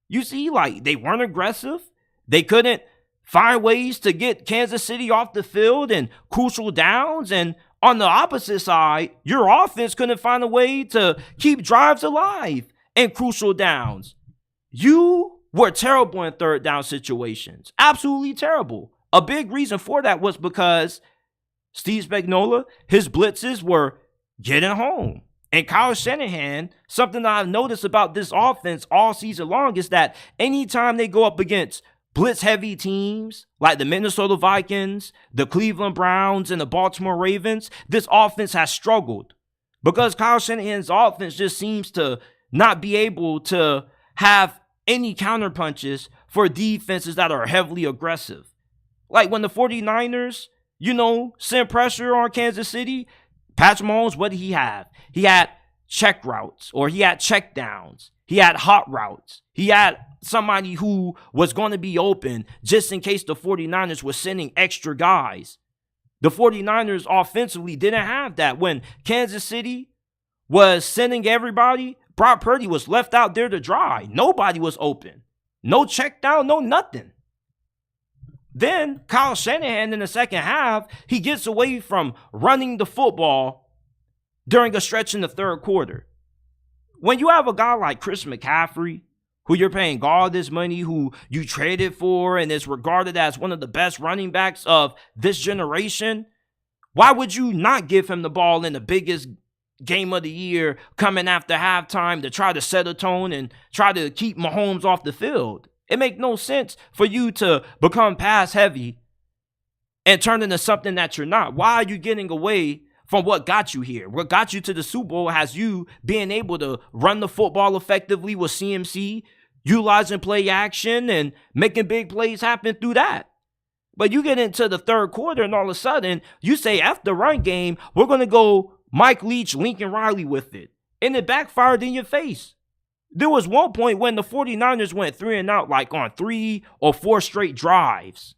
You see, like, they weren't aggressive. They couldn't find ways to get Kansas City off the field in crucial downs. And on the opposite side, your offense couldn't find a way to keep drives alive in crucial downs. You were terrible in third down situations. Absolutely terrible. A big reason for that was because Steve Spagnuolo, his blitzes were getting home. And Kyle Shanahan, something that I've noticed about this offense all season long is that anytime they go up against blitz-heavy teams like the Minnesota Vikings, the Cleveland Browns, and the Baltimore Ravens, this offense has struggled because Kyle Shanahan's offense just seems to not be able to have any counter punches for defenses that are heavily aggressive. Like when the 49ers, sent pressure on Kansas City, Patrick Mahomes, what did he have? He had check routes, or he had check downs. He had hot routes. He had somebody who was going to be open just in case the 49ers were sending extra guys. The 49ers offensively didn't have that. When Kansas City was sending everybody, Brock Purdy was left out there to dry. Nobody was open. No check down, no nothing. Then Kyle Shannahan in the second half, he gets away from running the football during a stretch in the third quarter. When you have a guy like Chris McCaffrey, who you're paying all this money, who you traded for and is regarded as one of the best running backs of this generation, why would you not give him the ball in the biggest game of the year coming after halftime to try to set a tone and try to keep Mahomes off the field? It makes no sense for you to become pass heavy and turn into something that you're not. Why are you getting away from what got you here? What got you to the Super Bowl has you being able to run the football effectively with CMC, utilizing play action and making big plays happen through that. But you get into the third quarter and all of a sudden you say, F the run game, we're going to go Mike Leach, Lincoln Riley with it. And it backfired in your face. There was one point when the 49ers went 3 and out like on 3 or 4 straight drives.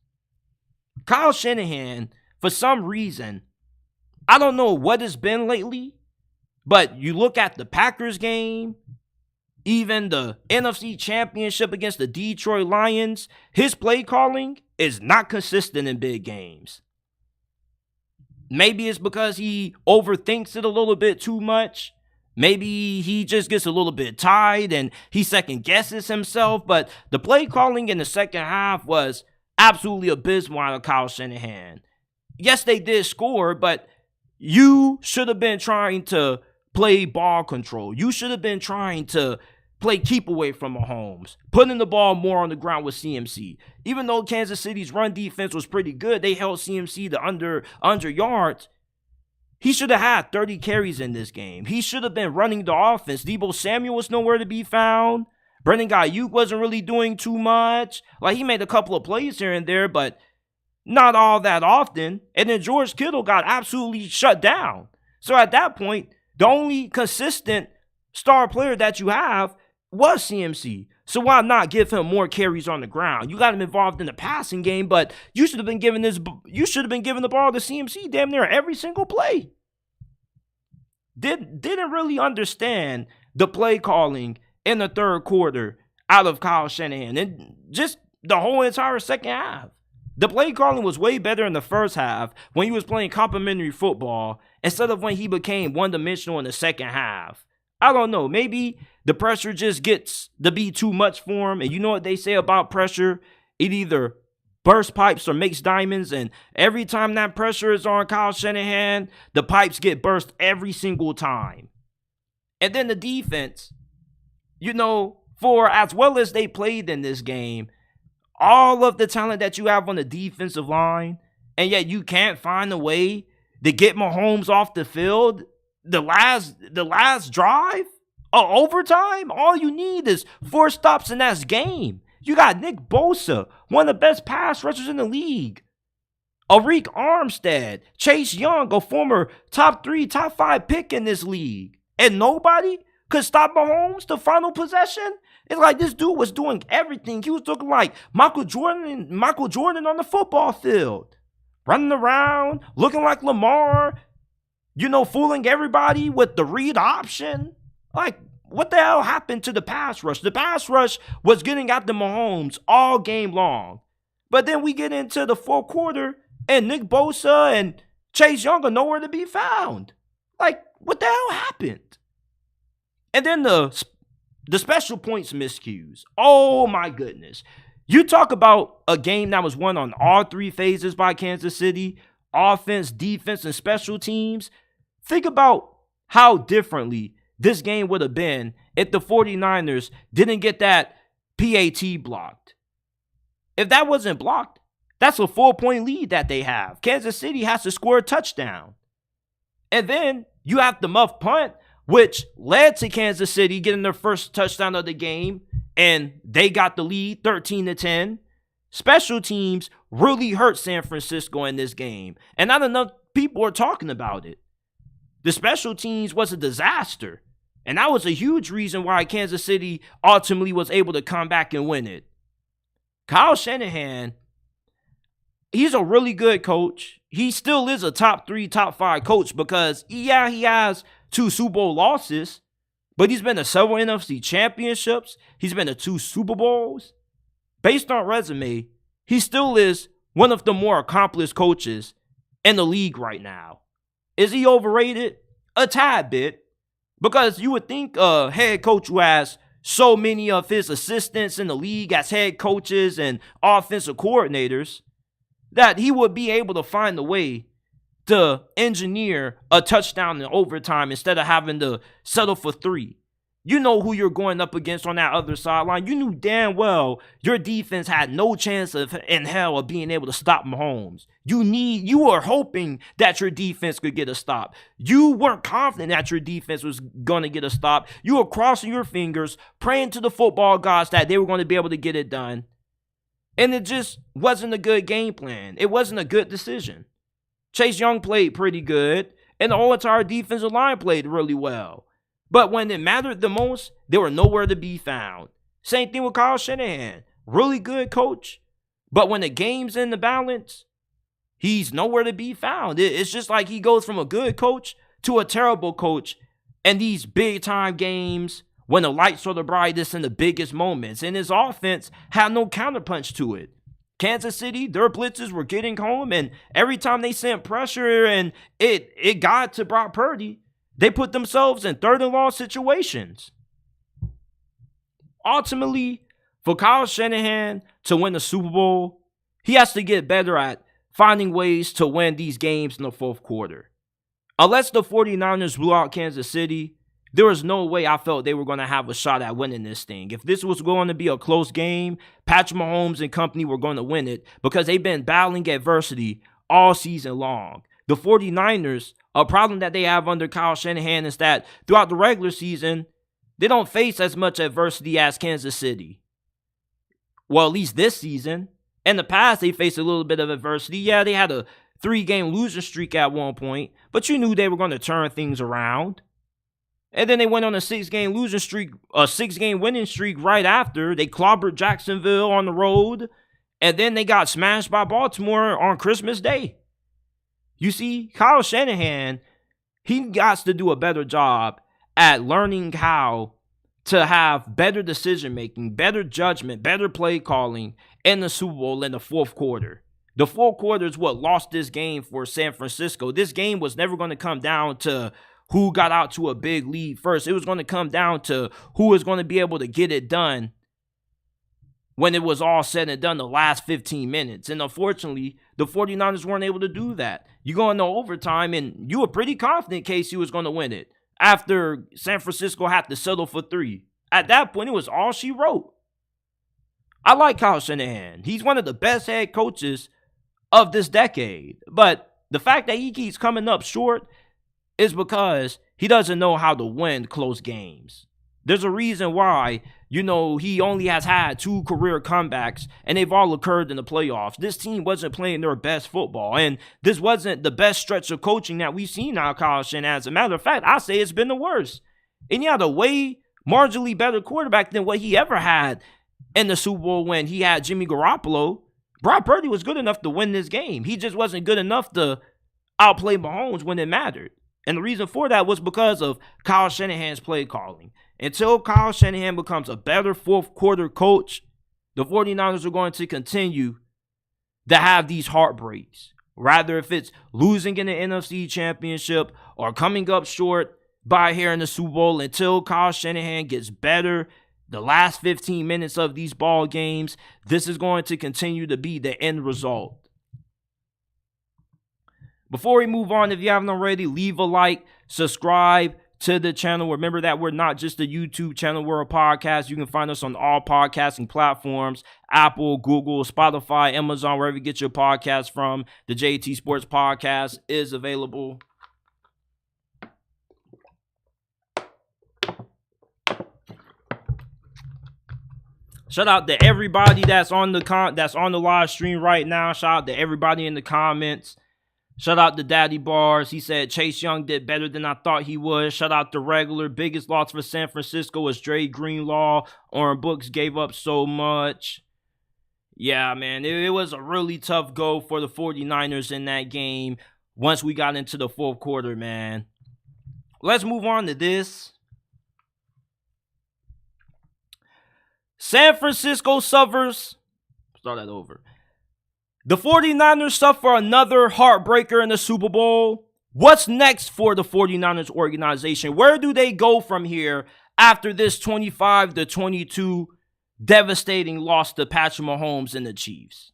Kyle Shanahan, for some reason, I don't know what it's been lately, but you look at the Packers game, even the NFC Championship against the Detroit Lions, his play calling is not consistent in big games. Maybe it's because he overthinks it a little bit too much. Maybe he just gets a little bit tired and he second guesses himself. But the play calling in the second half was absolutely abysmal out of Kyle Shanahan. Yes, they did score, but you should have been trying to play ball control. You should have been trying to play keep away from Mahomes, putting the ball more on the ground with CMC. Even though Kansas City's run defense was pretty good, they held CMC to under yards. He should have had 30 carries in this game. He should have been running the offense. Deebo Samuel was nowhere to be found. Brandon Ayuk wasn't really doing too much. Like, he made a couple of plays here and there, but not all that often. And then George Kittle got absolutely shut down. So at that point, the only consistent star player that you have was CMC. So why not give him more carries on the ground? You got him involved in the passing game, but you should have been giving the ball to CMC damn near every single play. Didn't really understand the play calling in the third quarter out of Kyle Shanahan, and just the whole entire second half. The play calling was way better in the first half when he was playing complimentary football instead of when he became one-dimensional in the second half. I don't know. Maybe the pressure just gets to be too much for him. And you know what they say about pressure? It either bursts pipes or makes diamonds. And every time that pressure is on Kyle Shanahan, the pipes get burst every single time. And then the defense, for as well as they played in this game, all of the talent that you have on the defensive line, and yet you can't find a way to get Mahomes off the field. The last drive, overtime, all you need is 4 stops in that game. You got Nick Bosa, one of the best pass rushers in the league. Arik Armstead, Chase Young, a former top 3, top 5 pick in this league. And nobody could stop Mahomes the final possession. It's like this dude was doing everything. He was looking like Michael Jordan on the football field. Running around, looking like Lamar, fooling everybody with the read option. Like, what the hell happened to the pass rush? The pass rush was getting at the Mahomes all game long. But then we get into the fourth quarter, and Nick Bosa and Chase Young are nowhere to be found. Like, what the hell happened? And then the special points miscues. Oh, my goodness. You talk about a game that was won on all 3 phases by Kansas City, offense, defense, and special teams. Think about how differently this game would have been if the 49ers didn't get that PAT blocked. If that wasn't blocked, that's a 4-point lead that they have. Kansas City has to score a touchdown. And then you have the muff punt, which led to Kansas City getting their first touchdown of the game and they got the lead 13-10. Special teams really hurt San Francisco in this game, and not enough people are talking about it. The special teams was a disaster, and that was a huge reason why Kansas City ultimately was able to come back and win it. Kyle Shannahan, he's a really good coach. He still is a top 3, top 5 coach because, yeah, he has 2 Super Bowl losses, but he's been to several NFC championships. He's been to 2 Super Bowls. Based on resume, he still is one of the more accomplished coaches in the league right now. Is he overrated? A tad bit. Because you would think a head coach who has so many of his assistants in the league as head coaches and offensive coordinators, that he would be able to find a way to engineer a touchdown in overtime instead of having to settle for 3. You know who you're going up against on that other sideline. You knew damn well your defense had no chance in hell of being able to stop Mahomes. You were hoping that your defense could get a stop. You weren't confident that your defense was going to get a stop. You were crossing your fingers, praying to the football gods that they were going to be able to get it done. And it just wasn't a good game plan. It wasn't a good decision. Chase Young played pretty good, and the whole entire defensive line played really well. But when it mattered the most, they were nowhere to be found. Same thing with Kyle Shannahan. Really good coach. But when the game's in the balance, he's nowhere to be found. It's just like he goes from a good coach to a terrible coach in these big-time games when the lights are the brightest in the biggest moments. And his offense had no counterpunch to it. Kansas City, their blitzes were getting home, and every time they sent pressure and it got to Brock Purdy, they put themselves in third-and-long situations. Ultimately, for Kyle Shanahan to win the Super Bowl, he has to get better at finding ways to win these games in the fourth quarter. Unless the 49ers blew out Kansas City, there was no way I felt they were going to have a shot at winning this thing. If this was going to be a close game, Patrick Mahomes and company were going to win it because they've been battling adversity all season long. The 49ers, a problem that they have under Kyle Shanahan is that throughout the regular season, they don't face as much adversity as Kansas City. Well, at least this season. In the past, they faced a little bit of adversity. Yeah, they had a 3-game losing streak at one point, but you knew they were going to turn things around. And then they went on a 6-game losing streak, a 6-game winning streak right after. They clobbered Jacksonville on the road, and then they got smashed by Baltimore on Christmas Day. You see, Kyle Shanahan, he got to do a better job at learning how to have better decision-making, better judgment, better play calling in the Super Bowl in the fourth quarter. The fourth quarter is what lost this game for San Francisco. This game was never going to come down to who got out to a big lead first. It was going to come down to who was going to be able to get it done when it was all said and done the last 15 minutes. And unfortunately, the 49ers weren't able to do that. You go into overtime, and you were pretty confident KC was going to win it after San Francisco had to settle for 3. At that point, it was all she wrote. I like Kyle Shanahan. He's one of the best head coaches of this decade. But the fact that he keeps coming up short is because he doesn't know how to win close games. There's a reason why, he only has had 2 career comebacks, and they've all occurred in the playoffs. This team wasn't playing their best football, and this wasn't the best stretch of coaching that we've seen out of Kyle Shanahan. As a matter of fact, I say it's been the worst. And he had a way marginally better quarterback than what he ever had in the Super Bowl when he had Jimmy Garoppolo. Brock Purdy was good enough to win this game. He just wasn't good enough to outplay Mahomes when it mattered. And the reason for that was because of Kyle Shanahan's play calling. Until Kyle Shanahan becomes a better fourth quarter coach, the 49ers are going to continue to have these heartbreaks. Rather, if it's losing in the NFC Championship or coming up short by a hair in the Super Bowl, until Kyle Shanahan gets better the last 15 minutes of these ball games, this is going to continue to be the end result. Before we move on, if you haven't already, leave a like, subscribe to the channel. Remember that we're not just a YouTube channel, we're a podcast. You can find us on all podcasting platforms: Apple, Google, Spotify, Amazon, wherever you get your podcasts from. The JT Sports Podcast is available. Shout out to everybody that's on the live stream right now. Shout out to everybody in the comments. Shout out to Daddy Bars. He said Chase Young did better than I thought he would. Shout out to Regular. Biggest loss for San Francisco was Dre Greenlaw. Oren Books gave up so much. Yeah, man. It was a really tough go for the 49ers in that game once we got into the fourth quarter, man. Let's move on to this. San Francisco suffers. Start that over. The 49ers suffer another heartbreaker in the Super Bowl. What's next for the 49ers organization? Where do they go from here after this 25-22 devastating loss to Patrick Mahomes and the Chiefs?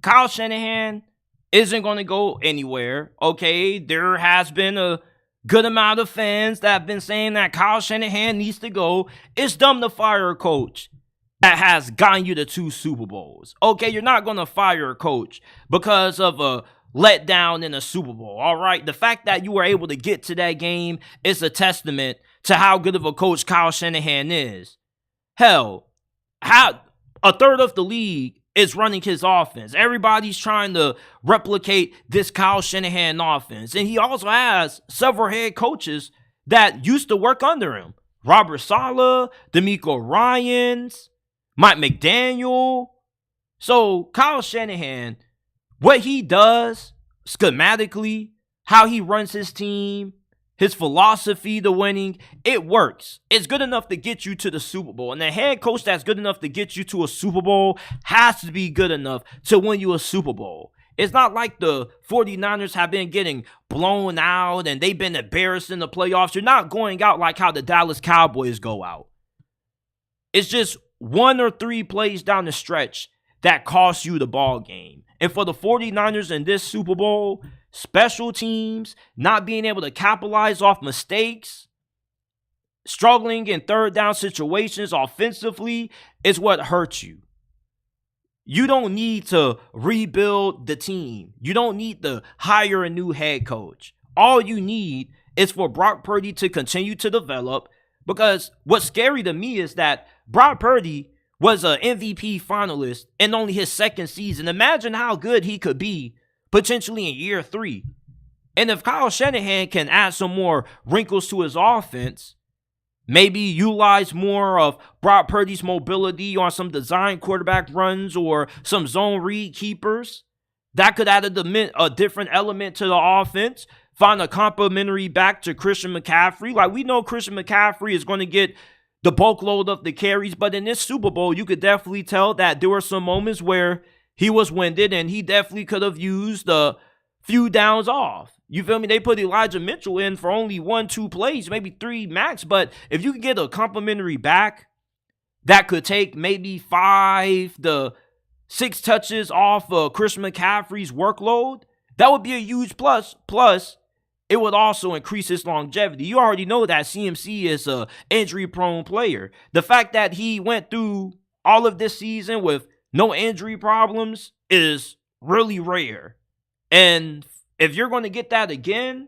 Kyle Shannahan isn't going to go anywhere. Okay, there has been a good amount of fans that have been saying that Kyle Shanahan needs to go. It's dumb to fire a coach that has gotten you to 2 Super Bowls. Okay, you're not going to fire a coach because of a letdown in a Super Bowl, all right? The fact that you were able to get to that game is a testament to how good of a coach Kyle Shanahan is. Hell, a third of the league is running his offense. Everybody's trying to replicate this Kyle Shanahan offense. And he also has several head coaches that used to work under him. Robert Saleh, D'Amico Ryans, Mike McDaniel. So Kyle Shanahan, what he does schematically, how he runs his team, his philosophy to winning, it works. It's good enough to get you to the Super Bowl. And the head coach that's good enough to get you to a Super Bowl has to be good enough to win you a Super Bowl. It's not like the 49ers have been getting blown out and they've been embarrassed in the playoffs. You're not going out like how the Dallas Cowboys go out. It's just 1 or 3 plays down the stretch that cost you the ball game. And for the 49ers in this Super Bowl, special teams, not being able to capitalize off mistakes, struggling in third down situations offensively is what hurts you. You don't need to rebuild the team. You don't need to hire a new head coach. All you need is for Brock Purdy to continue to develop, because what's scary to me is that Brock Purdy was an MVP finalist in only his second season. Imagine how good he could be potentially in year 3. And if Kyle Shanahan can add some more wrinkles to his offense, maybe utilize more of Brock Purdy's mobility on some design quarterback runs or some zone read keepers, that could add a different element to the offense. Find a complimentary back to Christian McCaffrey. Like, we know Christian McCaffrey is going to get the bulk load of the carries, but in this Super Bowl, you could definitely tell that there were some moments where he was winded and he definitely could have used a few downs off. You feel me? They put Elijah Mitchell in for only 1-2 plays, maybe 3 max, but if you can get a complimentary back that could take maybe 5 to 6 touches off of Christian McCaffrey's workload, that would be a huge plus. Plus, it would also increase his longevity. You already know that CMC is an injury-prone player. The fact that he went through all of this season with no injury problems is really rare. And if you're going to get that again,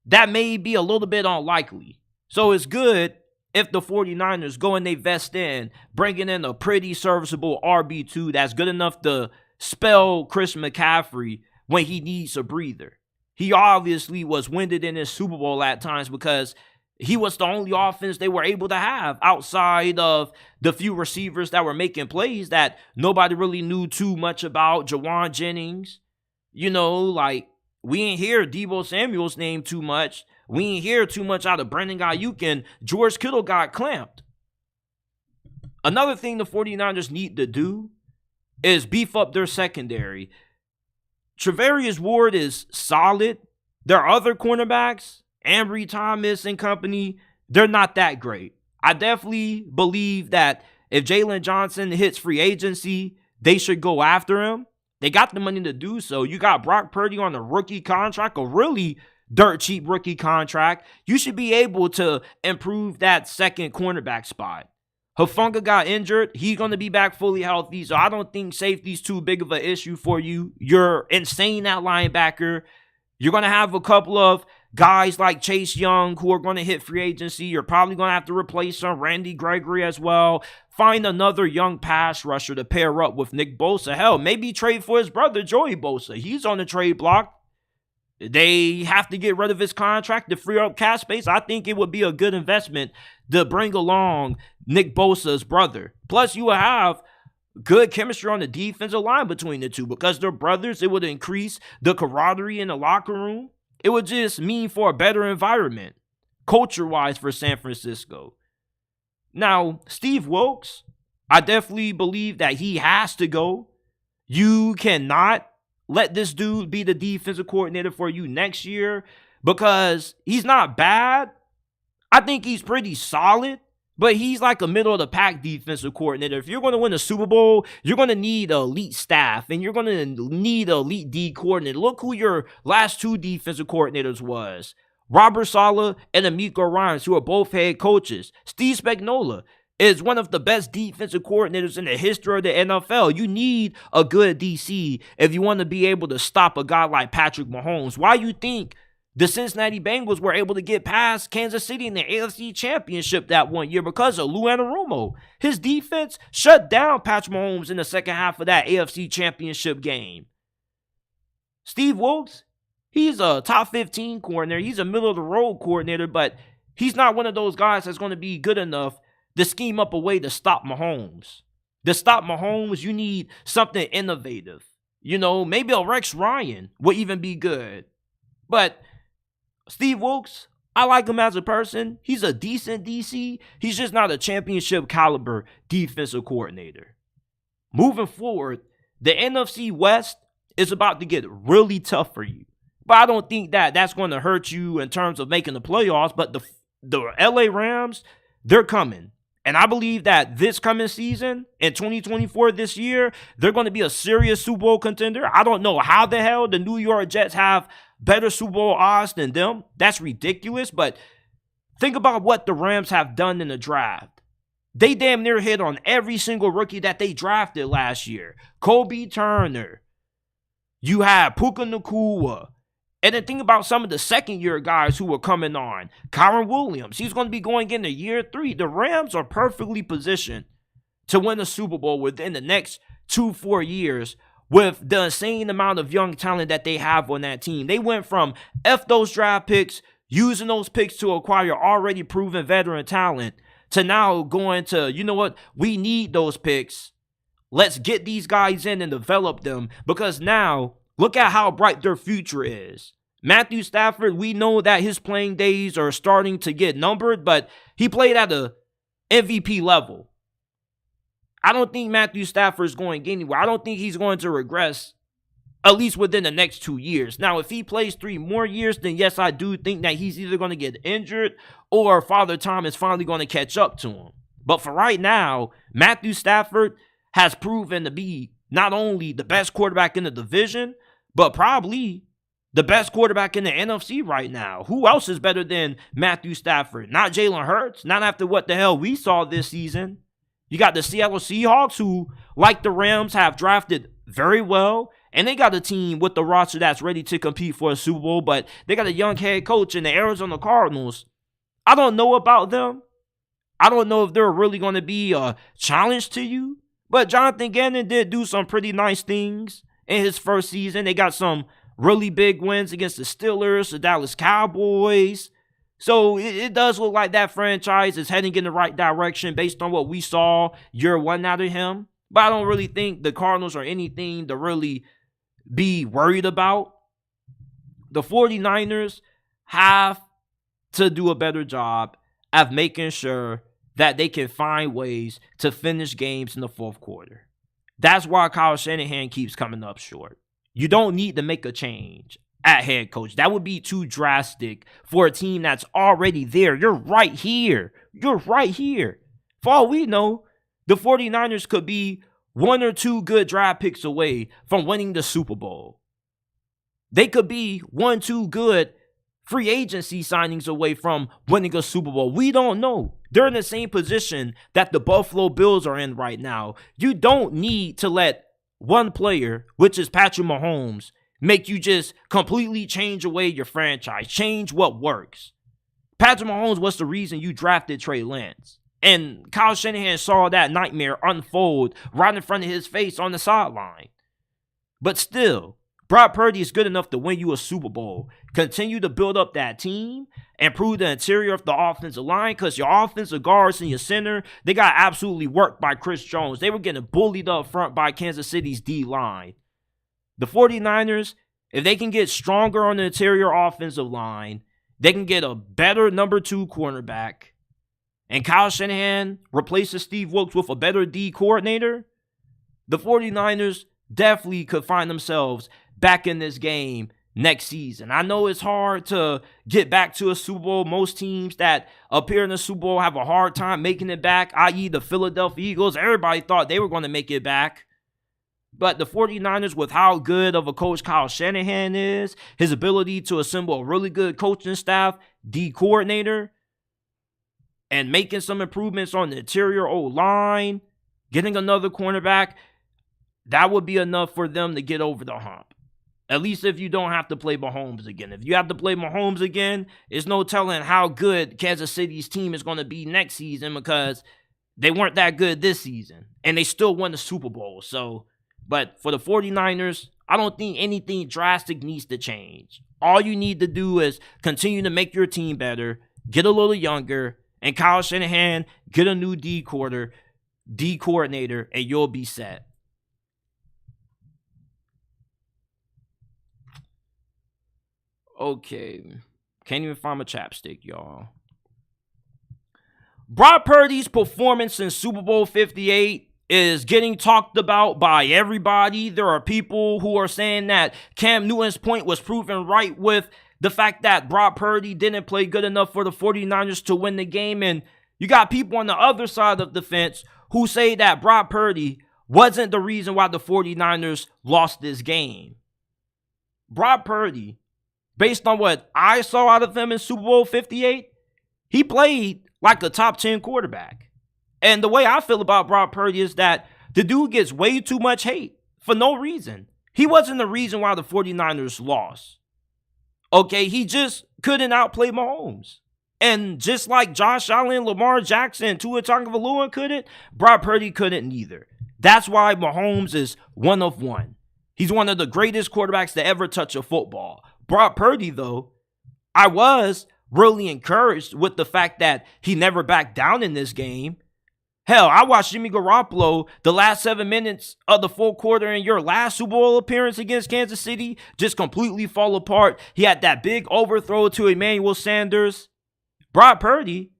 that may be a little bit unlikely. So it's good if the 49ers go and they vest in, bringing in a pretty serviceable RB2 that's good enough to spell Chris McCaffrey when he needs a breather. He obviously was winded in his Super Bowl at times because he was the only offense they were able to have outside of the few receivers that were making plays that nobody really knew too much about. Jawan Jennings, we ain't hear Deebo Samuel's name too much. We ain't hear too much out of Brandon Ayuk, and George Kittle got clamped. Another thing the 49ers need to do is beef up their secondary. Travarius Ward is solid. Their other cornerbacks, Ambry Thomas and company, they're not that great. I definitely believe that if Jalen Johnson hits free agency, they should go after him. They got the money to do so. You got Brock Purdy on a rookie contract, a really dirt cheap rookie contract. You should be able to improve that second cornerback spot. Hufanga got injured. He's going to be back fully healthy, so I don't think safety's too big of an issue for you. You're insane at linebacker. You're going to have a couple of guys like Chase Young who are going to hit free agency. You're probably going to have to replace some Randy Gregory as well. Find another young pass rusher to pair up with Nick Bosa. Hell, maybe trade for his brother, Joey Bosa. He's on the trade block. They have to get rid of his contract to free up cap space. I think it would be a good investment to bring along Nick Bosa's brother. Plus, you will have good chemistry on the defensive line between the two because they're brothers. It would increase the camaraderie in the locker room. It would just mean for a better environment, culture-wise, for San Francisco. Now, Steve Wilkes, I definitely believe that he has to go. You cannot let this dude be the defensive coordinator for you next year because he's not bad. I think he's pretty solid, but he's like a middle-of-the-pack defensive coordinator. If you're going to win a Super Bowl, you're going to need an elite staff, and you're going to need an elite D coordinator. Look who your last two defensive coordinators was. Robert Saleh and Amico Ryans, who are both head coaches. Steve Spagnuolo is one of the best defensive coordinators in the history of the NFL. You need a good DC if you want to be able to stop a guy like Patrick Mahomes. Why you think the Cincinnati Bengals were able to get past Kansas City in the AFC Championship that one year? Because of Lou Anarumo. His defense shut down Patrick Mahomes in the second half of that AFC Championship game. Steve Wilkes, he's a top 15 coordinator. He's a middle-of-the-road coordinator, but he's not one of those guys that's going to be good enough to scheme up a way to stop Mahomes. To stop Mahomes, you need something innovative. You know, maybe a Rex Ryan would even be good. But Steve Wilkes, I like him as a person. He's a decent DC. He's just not a championship caliber defensive coordinator. Moving forward, the NFC West is about to get really tough for you. But I don't think that that's going to hurt you in terms of making the playoffs. But the LA Rams, they're coming. And I believe that this coming season, in 2024 this year, they're going to be a serious Super Bowl contender. I don't know how the hell the New York Jets have better Super Bowl odds than them. That's ridiculous. But think about what the Rams have done in the draft. They damn near hit on every single rookie that they drafted last year. Kobe Turner. You have Puka Nacua. And then think about some of the second-year guys who were coming on. Kyron Williams, he's going to be going into year 3. The Rams are perfectly positioned to win a Super Bowl within the next 2-4 years with the insane amount of young talent that they have on that team. They went from F those draft picks, using those picks to acquire already proven veteran talent, to now going to, you know what, we need those picks. Let's get these guys in and develop them because now, look at how bright their future is. Matthew Stafford, we know that his playing days are starting to get numbered, but he played at a MVP level. I don't think Matthew Stafford is going anywhere. I don't think he's going to regress, at least within the next 2 years. Now, if he plays 3 more years, then yes, I do think that he's either going to get injured or Father Time is finally going to catch up to him. But for right now, Matthew Stafford has proven to be not only the best quarterback in the division, but probably the best quarterback in the NFC right now. Who else is better than Matthew Stafford? Not Jalen Hurts. Not after what the hell we saw this season. You got the Seattle Seahawks who, like the Rams, have drafted very well. And they got a team with the roster that's ready to compete for a Super Bowl. But they got a young head coach in the Arizona Cardinals. I don't know about them. I don't know if they're really going to be a challenge to you. But Jonathan Gannon did do some pretty nice things in his first season. They got some really big wins against the Steelers, the Dallas Cowboys. So it does look like that franchise is heading in the right direction based on what we saw year 1 out of him. But I don't really think the Cardinals are anything to really be worried about. The 49ers have to do a better job of making sure that they can find ways to finish games in the fourth quarter. That's why Kyle Shannahan keeps coming up short. You don't need to make a change at head coach. That would be too drastic for a team that's already there. You're right here. You're right here. For all we know, the 49ers could be 1 or 2 good draft picks away from winning the Super Bowl. They could be 1, 2 good free agency signings away from winning a Super Bowl. We don't know. They're in the same position that the Buffalo Bills are in right now. You don't need to let one player, which is Patrick Mahomes, make you just completely change away your franchise, change what works. Patrick Mahomes was the reason you drafted Trey Lance. And Kyle Shannahan saw that nightmare unfold right in front of his face on the sideline. But still, Brock Purdy is good enough to win you a Super Bowl. Continue to build up that team, improve the interior of the offensive line, because your offensive guards and your center, they got absolutely worked by Chris Jones. They were getting bullied up front by Kansas City's D-line. The 49ers, if they can get stronger on the interior offensive line, they can get a better number 2 cornerback, and Kyle Shanahan replaces Steve Wilkes with a better D coordinator, the 49ers definitely could find themselves back in this game next season. I know it's hard to get back to a Super Bowl. Most teams that appear in the Super Bowl have a hard time making it back, i.e. the Philadelphia Eagles. Everybody thought they were going to make it back. But the 49ers, with how good of a coach Kyle Shanahan is, his ability to assemble a really good coaching staff, D coordinator, and making some improvements on the interior O-line, getting another cornerback, that would be enough for them to get over the hump. At least if you don't have to play Mahomes again. If you have to play Mahomes again, it's no telling how good Kansas City's team is going to be next season, because they weren't that good this season. And they still won the Super Bowl. But for the 49ers, I don't think anything drastic needs to change. All you need to do is continue to make your team better, get a little younger, and Kyle Shanahan, get a new D coordinator, and you'll be set. Okay. Can't even find my chapstick, y'all. Brock Purdy's performance in Super Bowl 58 is getting talked about by everybody. There are people who are saying that Cam Newton's point was proven right with the fact that Brock Purdy didn't play good enough for the 49ers to win the game. And you got people on the other side of the fence who say that Brock Purdy wasn't the reason why the 49ers lost this game. Brock Purdy, based on what I saw out of him in Super Bowl 58, he played like a top 10 quarterback. And the way I feel about Brock Purdy is that the dude gets way too much hate for no reason. He wasn't the reason why the 49ers lost. Okay, he just couldn't outplay Mahomes. And just like Josh Allen, Lamar Jackson, Tua Tagovailoa couldn't, Brock Purdy couldn't either. That's why Mahomes is one of one. He's one of the greatest quarterbacks to ever touch a football. Brock Purdy, though, I was really encouraged with the fact that he never backed down in this game. Hell, I watched Jimmy Garoppolo the last 7 minutes of the fourth quarter in your last Super Bowl appearance against Kansas City just completely fall apart. He had that big overthrow to Emmanuel Sanders. Brock Purdy,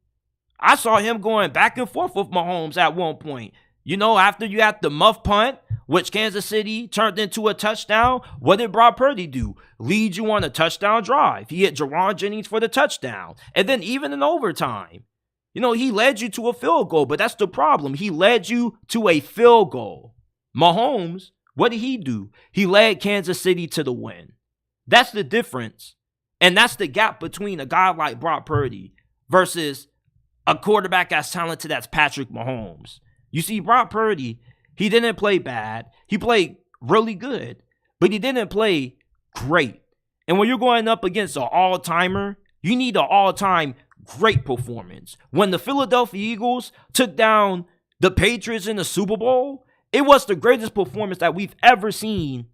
I saw him going back and forth with Mahomes at one point. You know, after you had the muff punt, which Kansas City turned into a touchdown, what did Brock Purdy do? Lead you on a touchdown drive. He hit Jaron Jennings for the touchdown. And then even in overtime, you know, he led you to a field goal, but that's the problem. He led you to a field goal. Mahomes, what did he do? He led Kansas City to the win. That's the difference. And that's the gap between a guy like Brock Purdy versus a quarterback as talented as Patrick Mahomes. You see, Brock Purdy, he didn't play bad. He played really good, but he didn't play great. And when you're going up against an all-timer, you need an all-time great performance. When the Philadelphia Eagles took down the Patriots in the Super Bowl, it was the greatest performance that we've ever seen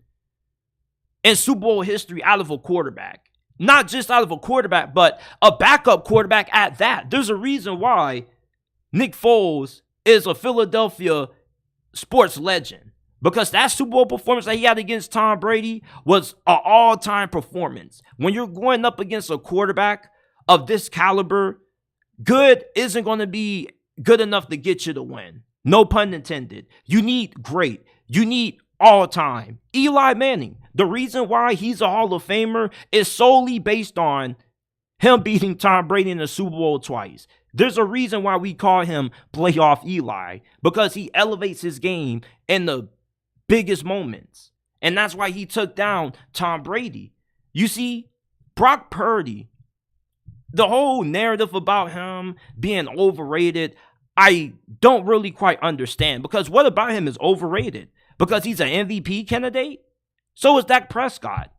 in Super Bowl history out of a quarterback. Not just out of a quarterback, but a backup quarterback at that. There's a reason why Nick Foles is a Philadelphia sports legend, because that Super Bowl performance that he had against Tom Brady was an all-time performance. When you're going up against a quarterback of this caliber, good isn't going to be good enough to get you to win. No pun intended. You need great. You need all-time. Eli Manning, the reason why he's a Hall of Famer is solely based on him beating Tom Brady in the Super Bowl twice. There's a reason why we call him Playoff Eli, because he elevates his game in the biggest moments. And that's why he took down Tom Brady. You see, Brock Purdy, the whole narrative about him being overrated, I don't really quite understand, because what about him is overrated? Because he's an MVP candidate? So is Dak Prescott.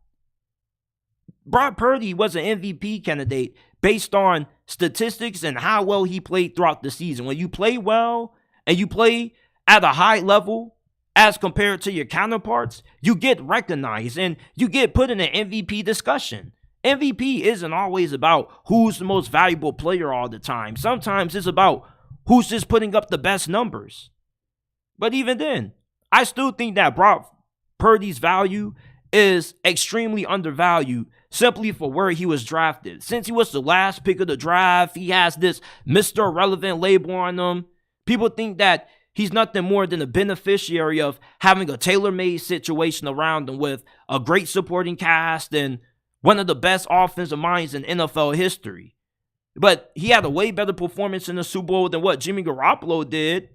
Brock Purdy was an MVP candidate based on statistics and how well he played throughout the season. When you play well and you play at a high level as compared to your counterparts, you get recognized and you get put in an MVP discussion. MVP isn't always about who's the most valuable player all the time. Sometimes it's about who's just putting up the best numbers. But even then, I still think that Brock Purdy's value is extremely undervalued simply for where he was drafted. Since he was the last pick of the draft, he has this Mr. Irrelevant label on him. People think that he's nothing more than a beneficiary of having a tailor-made situation around him with a great supporting cast and one of the best offensive minds in NFL history. But he had a way better performance in the Super Bowl than what Jimmy Garoppolo did.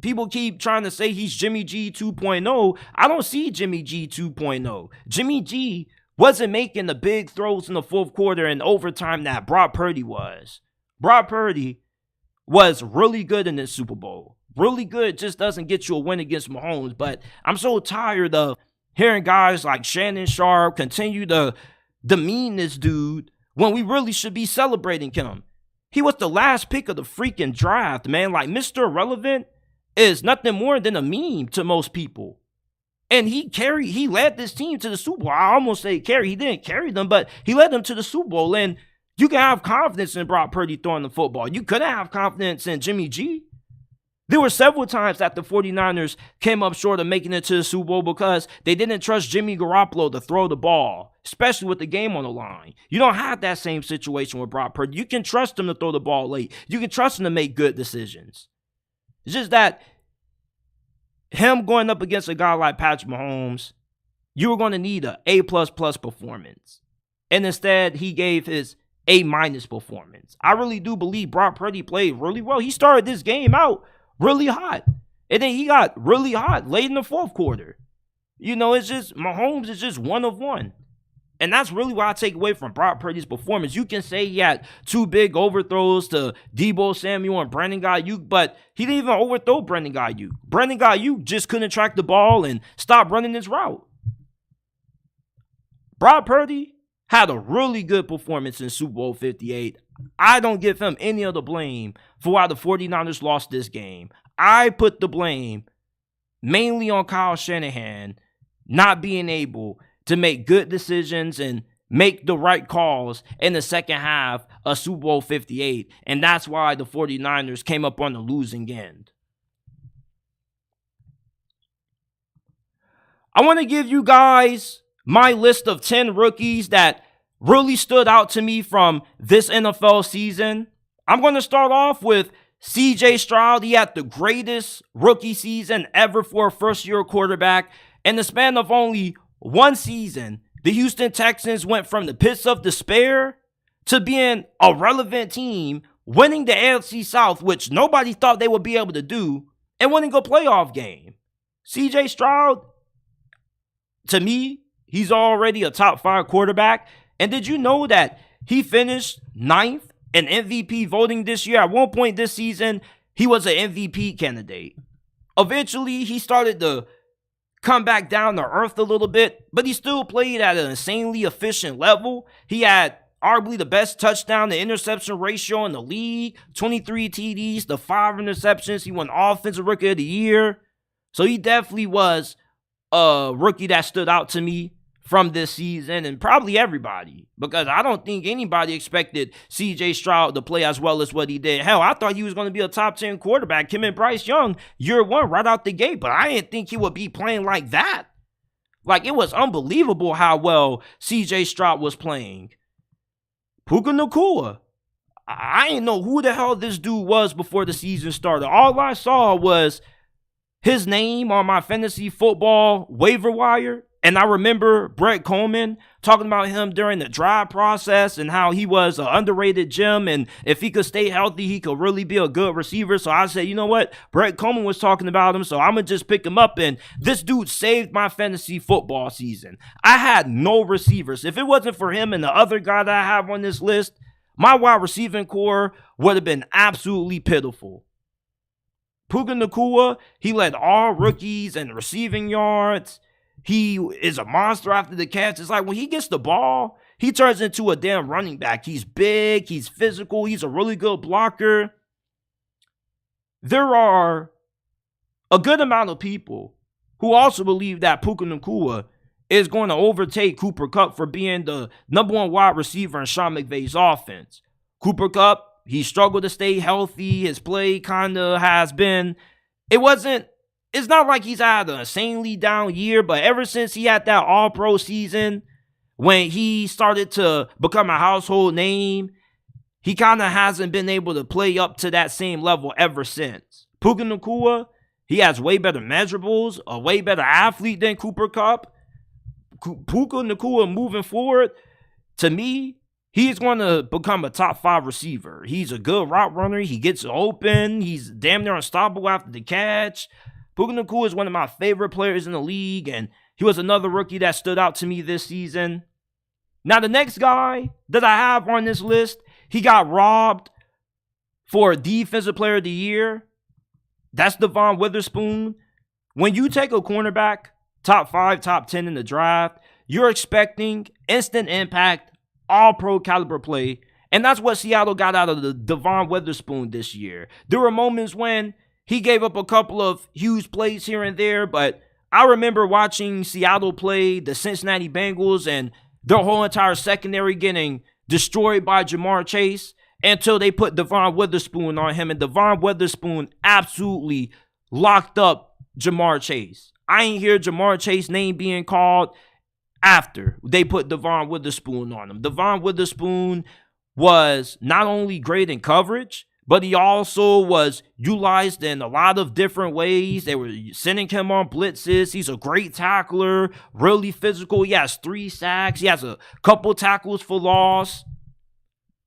People keep trying to say he's Jimmy G 2.0. I don't see Jimmy G 2.0. Jimmy G wasn't making the big throws in the fourth quarter and overtime that Brock Purdy was. Brock Purdy was really good in this Super Bowl. Really good, just doesn't get you a win against Mahomes. But I'm so tired of hearing guys like Shannon Sharp continue to demean this dude when we really should be celebrating him. He was the last pick of the freaking draft, man. Like, Mr. Irrelevant is nothing more than a meme to most people. And he led this team to the Super Bowl. I almost say carry. He didn't carry them, but he led them to the Super Bowl. And you can have confidence in Brock Purdy throwing the football. You couldn't have confidence in Jimmy G. There were several times that the 49ers came up short of making it to the Super Bowl because they didn't trust Jimmy Garoppolo to throw the ball, especially with the game on the line. You don't have that same situation with Brock Purdy. You can trust him to throw the ball late. You can trust him to make good decisions. It's just that him going up against a guy like Patrick Mahomes, you were going to need an A++ performance. And instead, he gave his A- performance. I really do believe Brock Purdy played really well. He started this game out really hot. And then he got really hot late in the fourth quarter. You know, it's just, Mahomes is just one of one. And that's really what I take away from Brock Purdy's performance. You can say he had two big overthrows to Deebo Samuel and Brandon Ayuk, but he didn't even overthrow Brandon Ayuk. Brandon Ayuk just couldn't track the ball and stop running his route. Brock Purdy had a really good performance in Super Bowl 58. I don't give him any of the blame for why the 49ers lost this game. I put the blame mainly on Kyle Shannahan not being able to make good decisions and make the right calls in the second half of Super Bowl 58. And that's why the 49ers came up on the losing end. I want to give you guys my list of 10 rookies that really stood out to me from this NFL season. I'm going to start off with CJ Stroud. He had the greatest rookie season ever for a first-year quarterback. In the span of only one season, the Houston Texans went from the pits of despair to being a relevant team, winning the AFC South, which nobody thought they would be able to do, and winning a playoff game. CJ Stroud, to me, he's already a top 5 quarterback. And did you know that he finished 9th in MVP voting this year? At one point this season, he was an MVP candidate. Eventually, he started to come back down to earth a little bit, but he still played at an insanely efficient level. He had arguably the best touchdown to interception ratio in the league, 23 TDs, the 5 interceptions. He won Offensive Rookie of the Year. So he definitely was a rookie that stood out to me from this season, and probably everybody, because I don't think anybody expected CJ Stroud to play as well as what he did. Hell, I thought he was going to be a top 10 quarterback, him and Bryce Young, year one, right out the gate, but I didn't think he would be playing like that. Like, it was unbelievable how well CJ Stroud was playing. Puka Nacua, I didn't know who the hell this dude was before the season started. All I saw was his name on my fantasy football waiver wire. And I remember Brett Coleman talking about him during the draft process and how he was an underrated gem. And if he could stay healthy, he could really be a good receiver. So I said, you know what? Brett Coleman was talking about him, so I'm going to just pick him up. And this dude saved my fantasy football season. I had no receivers. If it wasn't for him and the other guy that I have on this list, my wide receiving core would have been absolutely pitiful. Puka Nacua, he led all rookies in receiving yards. He is a monster after the catch. It's like when he gets the ball, he turns into a damn running back. He's big, he's physical, he's a really good blocker. There are a good amount of people who also believe that Puka Nacua is going to overtake Cooper Kupp for being the number one wide receiver in Sean McVay's offense. Cooper Kupp, he struggled to stay healthy. His play kind of has been, it's not like he's had an insanely down year, but ever since he had that all-pro season, when he started to become a household name, he kind of hasn't been able to play up to that same level ever since. Puka Nacua, he has way better measurables, a way better athlete than Cooper Kupp. Puka Nacua moving forward, to me, he's going to become a top 5 receiver. He's a good route runner. He gets open. He's damn near unstoppable after the catch. Puka Nacua is one of my favorite players in the league, and he was another rookie that stood out to me this season. Now, the next guy that I have on this list, he got robbed for Defensive Player of the Year. That's Devon Witherspoon. When you take a cornerback, top 5, top 10 in the draft, you're expecting instant impact, all-pro caliber play, and that's what Seattle got out of the Devon Witherspoon this year. There were moments when he gave up a couple of huge plays here and there, but I remember watching Seattle play the Cincinnati Bengals and their whole entire secondary getting destroyed by Jamar Chase until they put Devon Witherspoon on him, and Devon Witherspoon absolutely locked up Jamar Chase. I ain't hear Jamar Chase's name being called after they put Devon Witherspoon on him. Devon Witherspoon was not only great in coverage, but he also was utilized in a lot of different ways. They were sending him on blitzes. He's a great tackler, really physical. He has 3 sacks. He has a couple tackles for loss.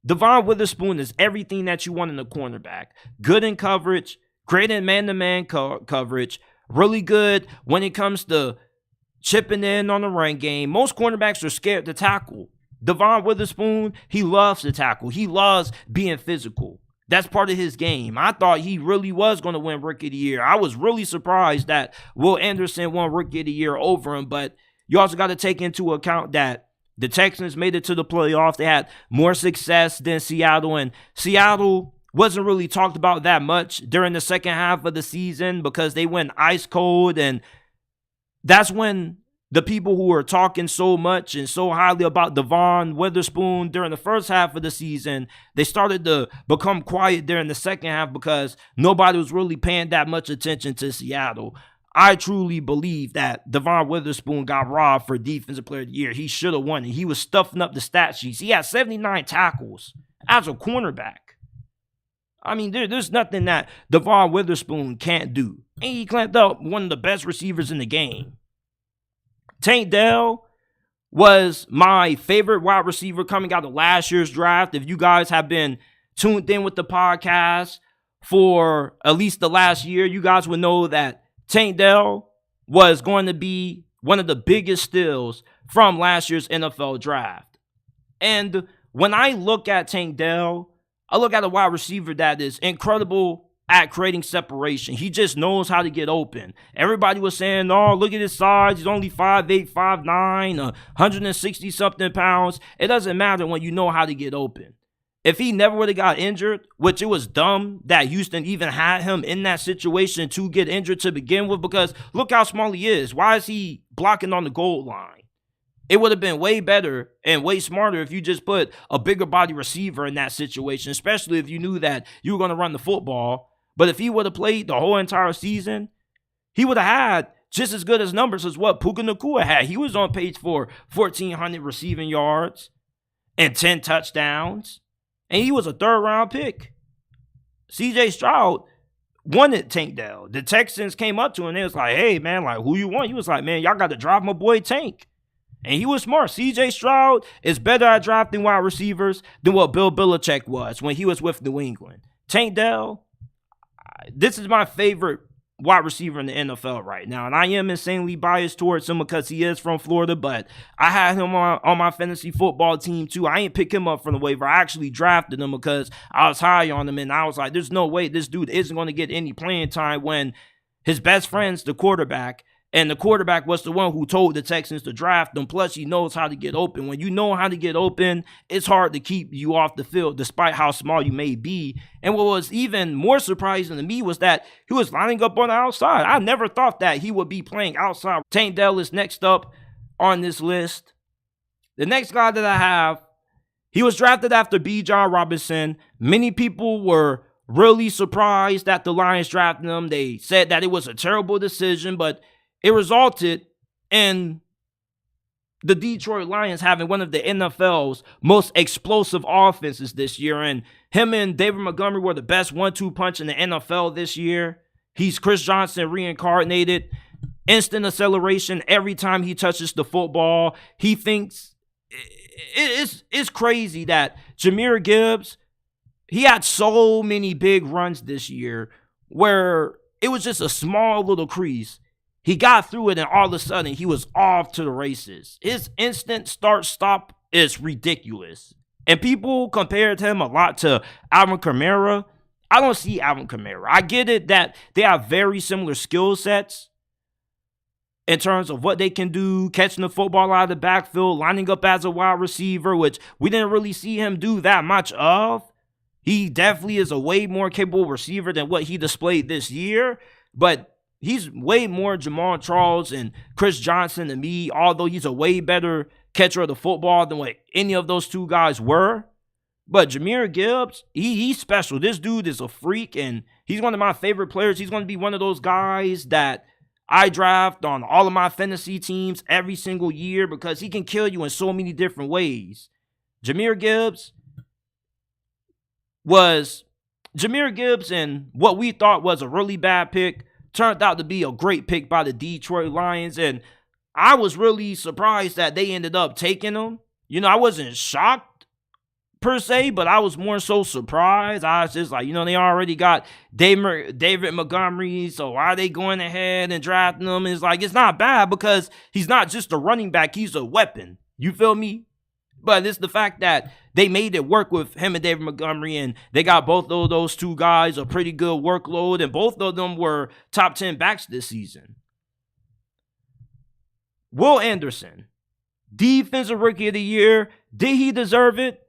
Devon Witherspoon is everything that you want in a cornerback. Good in coverage, great in man-to-man coverage, really good when it comes to chipping in on the run game. Most cornerbacks are scared to tackle. Devon Witherspoon, he loves to tackle. He loves being physical. That's part of his game. I thought he really was going to win Rookie of the Year. I was really surprised that Will Anderson won Rookie of the Year over him, but you also got to take into account that the Texans made it to the playoffs. They had more success than Seattle, and Seattle wasn't really talked about that much during the second half of the season because they went ice cold, and that's when the people who were talking so much and so highly about Devon Witherspoon during the first half of the season, they started to become quiet during the second half because nobody was really paying that much attention to Seattle. I truly believe that Devon Witherspoon got robbed for Defensive Player of the Year. He should have won it. He was stuffing up the stat sheets. He had 79 tackles as a cornerback. I mean, there's nothing that Devon Witherspoon can't do. And he clamped up one of the best receivers in the game. Tank Dell was my favorite wide receiver coming out of last year's draft. If you guys have been tuned in with the podcast for at least the last year, you guys would know that Tank Dell was going to be one of the biggest steals from last year's NFL draft. And when I look at Tank Dell, I look at a wide receiver that is incredible at creating separation. He just knows how to get open. Everybody was saying, oh, look at his size. He's only 5'8", 5'9", 160-something pounds. It doesn't matter when you know how to get open. If he never would have got injured, which it was dumb that Houston even had him in that situation to get injured to begin with, because look how small he is. Why is he blocking on the goal line? It would have been way better and way smarter if you just put a bigger body receiver in that situation, especially if you knew that you were going to run the football. But if he would have played the whole entire season, he would have had just as good as numbers as what Puka Nacua had. He was on pace for 1,400 receiving yards and 10 touchdowns. And he was a third-round pick. C.J. Stroud wanted Tank Dell. The Texans came up to him and they was like, hey, man, like, who you want? He was like, man, y'all got to drop my boy Tank. And he was smart. C.J. Stroud is better at drafting wide receivers than what Bill Belichick was when he was with New England. Tank Dell, this is my favorite wide receiver in the NFL right now. And I am insanely biased towards him because he is from Florida, but I had him on my fantasy football team too. I ain't pick him up from the waiver. I actually drafted him because I was high on him, and I was like, there's no way this dude isn't going to get any playing time when his best friend's the quarterback And the quarterback was the one who told the Texans to draft him. Plus, he knows how to get open. When you know how to get open, it's hard to keep you off the field, despite how small you may be. And what was even more surprising to me was that he was lining up on the outside. I never thought that he would be playing outside. Tank Dell is next up on this list. The next guy that I have, he was drafted after B. John Robinson. Many people were really surprised that the Lions drafted him. They said that it was a terrible decision, but it resulted in the Detroit Lions having one of the NFL's most explosive offenses this year. And him and David Montgomery were the best 1-2 punch in the NFL this year. He's Chris Johnson reincarnated. Instant acceleration every time he touches the football. He thinks it's crazy that Jahmyr Gibbs, he had so many big runs this year where it was just a small little crease. He got through it, and all of a sudden, he was off to the races. His instant start-stop is ridiculous. And people compared him a lot to Alvin Kamara. I don't see Alvin Kamara. I get it that they have very similar skill sets in terms of what they can do, catching the football out of the backfield, lining up as a wide receiver, which we didn't really see him do that much of. He definitely is a way more capable receiver than what he displayed this year, but he's way more Jamal Charles and Chris Johnson than me, although he's a way better catcher of the football than what any of those two guys were. But Jahmyr Gibbs, he's special. This dude is a freak, and he's one of my favorite players. He's going to be one of those guys that I draft on all of my fantasy teams every single year because he can kill you in so many different ways. Jahmyr Gibbs and what we thought was a really bad pick turned out to be a great pick by the Detroit Lions, and I was really surprised that they ended up taking him. You know, I wasn't shocked per se, but I was more so surprised. I was just like, they already got David Montgomery, so why are they going ahead and drafting him? It's like, it's not bad because he's not just a running back, he's a weapon. You feel me? But it's the fact that they made it work with him and David Montgomery, and they got both of those two guys a pretty good workload, and both of them were top 10 backs this season. Will Anderson, Defensive Rookie of the Year. Did he deserve it?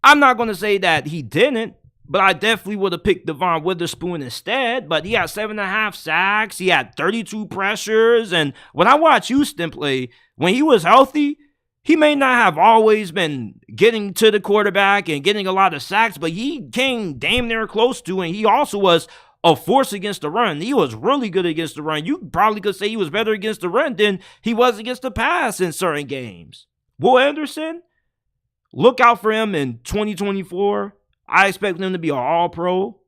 I'm not going to say that he didn't, but I definitely would have picked Devon Witherspoon instead. But he had 7.5 sacks. He had 32 pressures. And when I watch Houston play, when he was healthy, he may not have always been getting to the quarterback and getting a lot of sacks, but he came damn near close to, and he also was a force against the run. He was really good against the run. You probably could say he was better against the run than he was against the pass in certain games. Will Anderson, look out for him in 2024. I expect him to be an all-pro.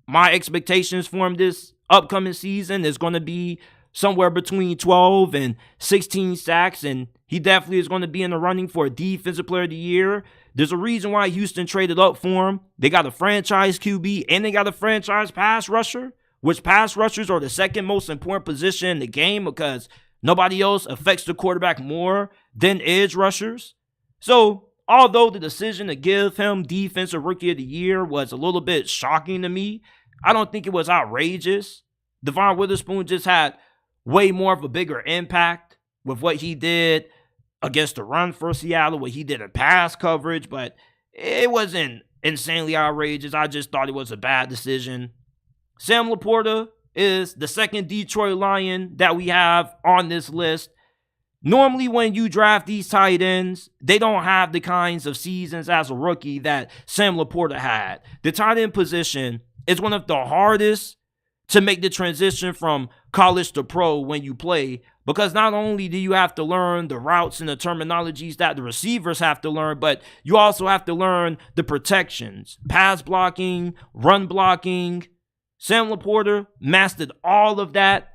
My expectations for him this upcoming season is going to be somewhere between 12 and 16 sacks, and he definitely is going to be in the running for a Defensive Player of the Year. There's a reason why Houston traded up for him. They got a franchise QB and they got a franchise pass rusher, which pass rushers are the second most important position in the game because nobody else affects the quarterback more than edge rushers. So, although the decision to give him Defensive Rookie of the Year was a little bit shocking to me, I don't think it was outrageous. Devon Witherspoon just had way more of a bigger impact with what he did against the run for Seattle, what he did in pass coverage, but it wasn't insanely outrageous. I just thought it was a bad decision. Sam Laporta is the second Detroit Lion that we have on this list. Normally, when you draft these tight ends, they don't have the kinds of seasons as a rookie that Sam Laporta had. The tight end position is one of the hardest to make the transition from college to pro when you play, because not only do you have to learn the routes and the terminologies that the receivers have to learn, but you also have to learn the protections, pass blocking, run blocking. Sam Laporta mastered all of that.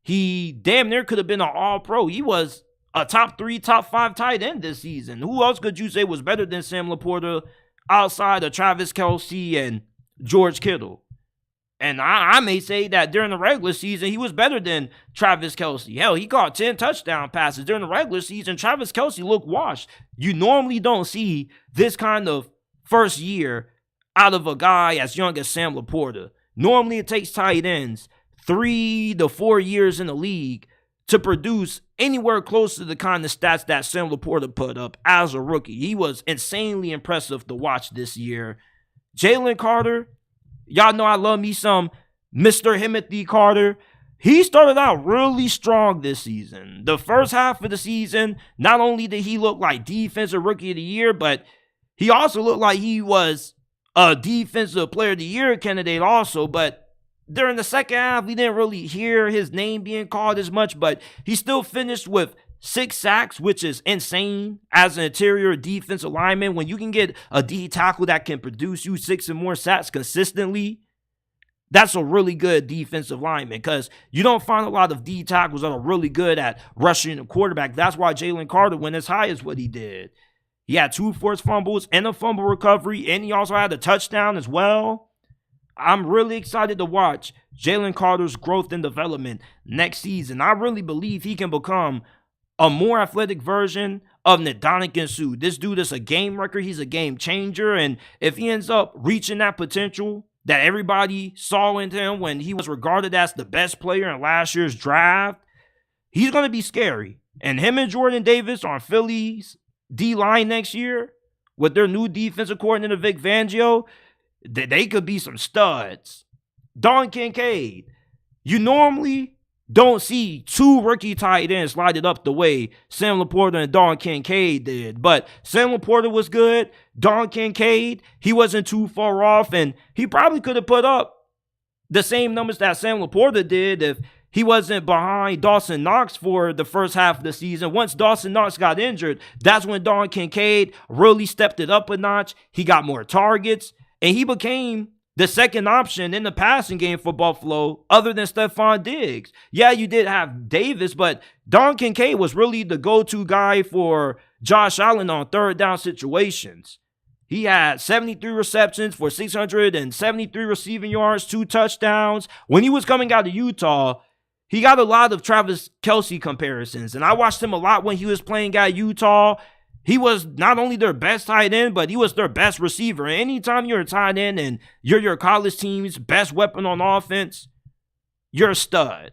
He damn near could have been an all-pro. He was a top 3, top 5 tight end this season. Who else could you say was better than Sam Laporta outside of Travis Kelce and George Kittle? And I may say that during the regular season, he was better than Travis Kelce. Hell, he caught 10 touchdown passes. During the regular season, Travis Kelce looked washed. You normally don't see this kind of first year out of a guy as young as Sam Laporta. Normally, it takes tight ends 3 to 4 years in the league to produce anywhere close to the kind of stats that Sam Laporta put up as a rookie. He was insanely impressive to watch this year. Jalen Carter, y'all know I love me some Mr. Timothy Carter. He started out really strong this season. The first half of the season, not only did he look like Defensive Rookie of the Year, but he also looked like he was a Defensive Player of the Year candidate also. But during the second half, we didn't really hear his name being called as much, but he still finished with 6 sacks, which is insane as an interior defensive lineman. When you can get a D tackle that can produce you 6 and more sacks consistently, that's a really good defensive lineman, because you don't find a lot of D tackles that are really good at rushing the quarterback. That's why Jalen Carter went as high as what he did. He had 2 forced fumbles and a fumble recovery, and he also had a touchdown as well. I'm really excited to watch Jalen Carter's growth and development next season. I really believe he can become a more athletic version of Ndamukong Suh. This dude is a game wrecker. He's a game changer. And if he ends up reaching that potential that everybody saw in him when he was regarded as the best player in last year's draft, he's going to be scary. And him and Jordan Davis on Philly's D-line next year with their new defensive coordinator, Vic Fangio, they could be some studs. Don Kincaid. You normally don't see 2 rookie tight ends slided up the way Sam Laporta and Don Kincaid did. But Sam Laporta was good. Don Kincaid, he wasn't too far off. And he probably could have put up the same numbers that Sam Laporta did if he wasn't behind Dawson Knox for the first half of the season. Once Dawson Knox got injured, that's when Don Kincaid really stepped it up a notch. He got more targets. And he became the second option in the passing game for Buffalo other than Stephon Diggs. Yeah, you did have Davis, but Don Kincaid was really the go-to guy for Josh Allen on third down situations. He had 73 receptions for 673 receiving yards, 2 touchdowns. When he was coming out of Utah, he got a lot of Travis Kelce comparisons. And I watched him a lot when he was playing at Utah. He was not only their best tight end, but he was their best receiver. And anytime you're a tight end and you're your college team's best weapon on offense, you're a stud.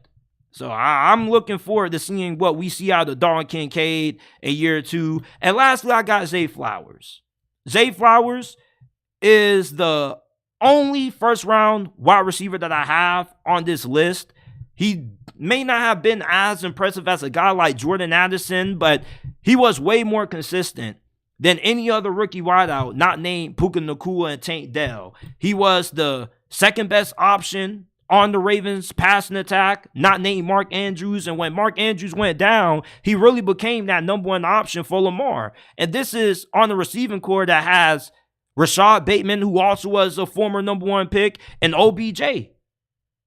So I'm looking forward to seeing what we see out of Don Kincaid in year 2. And lastly, I got Zay Flowers. Zay Flowers is the only first-round wide receiver that I have on this list. He may not have been as impressive as a guy like Jordan Addison, but he was way more consistent than any other rookie wideout not named Puka Nacua and Tank Dell. He was the second best option on the Ravens passing attack, not named Mark Andrews. And when Mark Andrews went down, he really became that number 1 option for Lamar. And this is on the receiving core that has Rashad Bateman, who also was a former number 1 pick, and OBJ.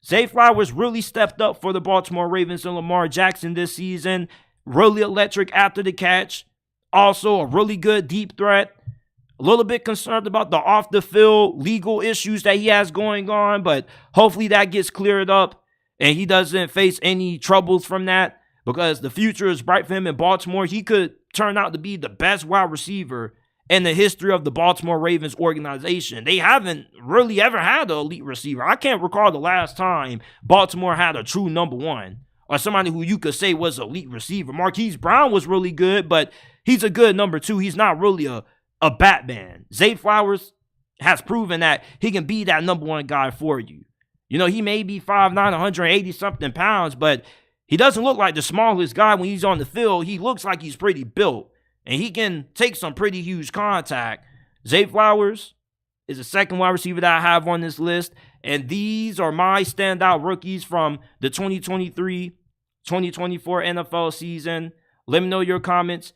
Zay Flowers really stepped up for the Baltimore Ravens and Lamar Jackson this season. Really electric after the catch. Also a really good deep threat. A little bit concerned about the off-the-field legal issues that he has going on, but hopefully that gets cleared up and he doesn't face any troubles from that, because the future is bright for him in Baltimore. He could turn out to be the best wide receiver in the history of the Baltimore Ravens organization. They haven't really ever had an elite receiver. I can't recall the last time Baltimore had a true number 1 or somebody who you could say was an elite receiver. Marquise Brown was really good, but he's a good number 2. He's not really a Batman. Zay Flowers has proven that he can be that number 1 guy for you. You know, he may be 5'9", 180-something pounds, but he doesn't look like the smallest guy when he's on the field. He looks like he's pretty built. And he can take some pretty huge contact. Zay Flowers is the second wide receiver that I have on this list. And these are my standout rookies from the 2023-2024 NFL season. Let me know your comments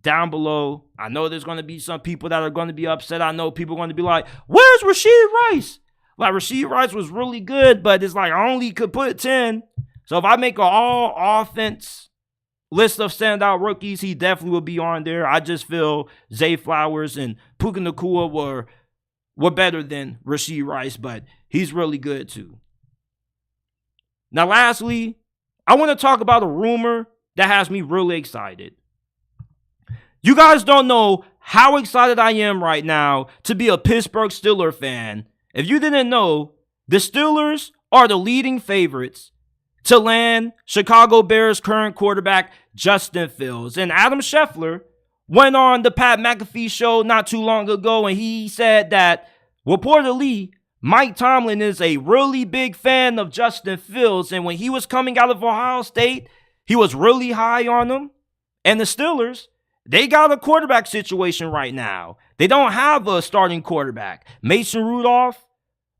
down below. I know there's going to be some people that are going to be upset. I know people are going to be like, where's Rashee Rice? Like, Rashee Rice was really good, but it's like I only could put 10. So if I make an all-offense list of standout rookies, he definitely will be on there. I just feel Zay Flowers and Puka Nacua were better than Rashee Rice, but he's really good too. Now, lastly, I want to talk about a rumor that has me really excited. You guys don't know how excited I am right now to be a Pittsburgh Steelers fan. If you didn't know, the Steelers are the leading favorites to land Chicago Bears current quarterback Justin Fields. And Adam Scheffler went on the Pat McAfee show not too long ago, and he said that reportedly Mike Tomlin is a really big fan of Justin Fields, and when he was coming out of Ohio State, he was really high on him. And the Steelers, they got a quarterback situation right now. They don't have a starting quarterback. Mason Rudolph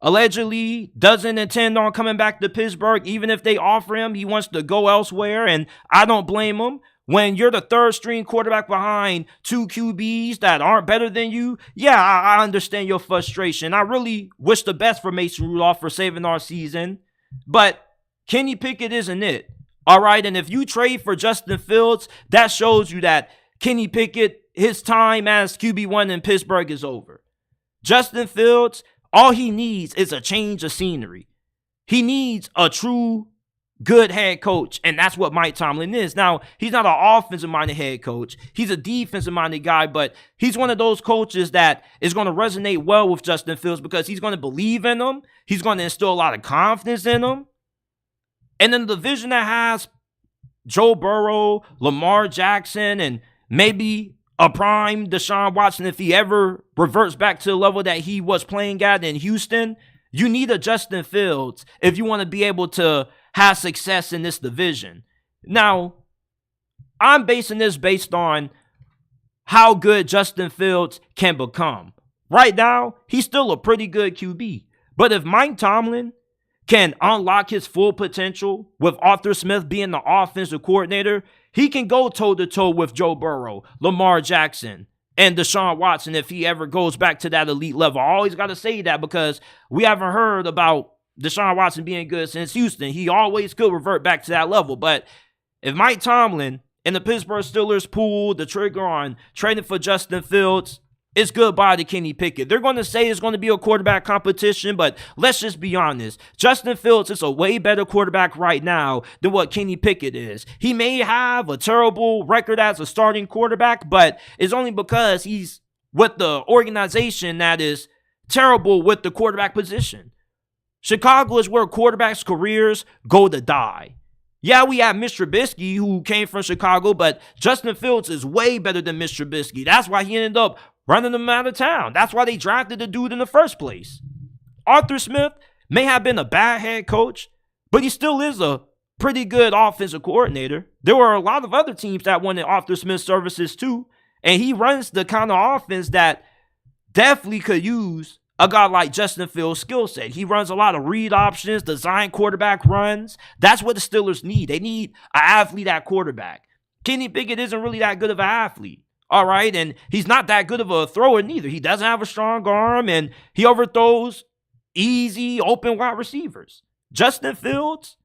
allegedly doesn't intend on coming back to Pittsburgh. Even if they offer him, he wants to go elsewhere, and I don't blame him. When you're the third string quarterback behind two QBs that aren't better than you, yeah, I understand your frustration. I really wish the best for Mason Rudolph for saving our season, but Kenny Pickett isn't it. All right, and if you trade for Justin Fields, that shows you that Kenny Pickett, his time as QB1 in Pittsburgh is over. Justin Fields, all he needs is a change of scenery. He needs a true good head coach, and that's what Mike Tomlin is. Now, he's not an offensive-minded head coach. He's a defensive-minded guy, but he's one of those coaches that is going to resonate well with Justin Fields because he's going to believe in him. He's going to instill a lot of confidence in him. And then the division that has Joe Burrow, Lamar Jackson, and maybe a prime Deshaun Watson, if he ever reverts back to the level that he was playing at in Houston, you need a Justin Fields if you want to be able to have success in this division. Now, I'm basing this based on how good Justin Fields can become. Right now, he's still a pretty good QB. But if Mike Tomlin can unlock his full potential with Arthur Smith being the offensive coordinator, he can go toe-to-toe with Joe Burrow, Lamar Jackson, and Deshaun Watson if he ever goes back to that elite level. I always got to say that because we haven't heard about Deshaun Watson being good since Houston. He always could revert back to that level. But if Mike Tomlin and the Pittsburgh Steelers pull the trigger on trading for Justin Fields, it's goodbye to Kenny Pickett. They're going to say it's going to be a quarterback competition, but let's just be honest. Justin Fields is a way better quarterback right now than what Kenny Pickett is. He may have a terrible record as a starting quarterback, but it's only because he's with the organization that is terrible with the quarterback position. Chicago is where quarterbacks' careers go to die. Yeah, we have Mr. Trubisky, who came from Chicago, but Justin Fields is way better than Mr. Trubisky. That's why he ended up running them out of town. That's why they drafted the dude in the first place. Arthur Smith may have been a bad head coach, but he still is a pretty good offensive coordinator. There were a lot of other teams that wanted Arthur Smith's services too, and he runs the kind of offense that definitely could use a guy like Justin Fields' skill set. He runs a lot of read options, design quarterback runs. That's what the Steelers need. They need an athlete at quarterback. Kenny Pickett isn't really that good of an athlete. All right, and he's not that good of a thrower neither. He doesn't have a strong arm, and he overthrows easy, open wide receivers. Justin Fields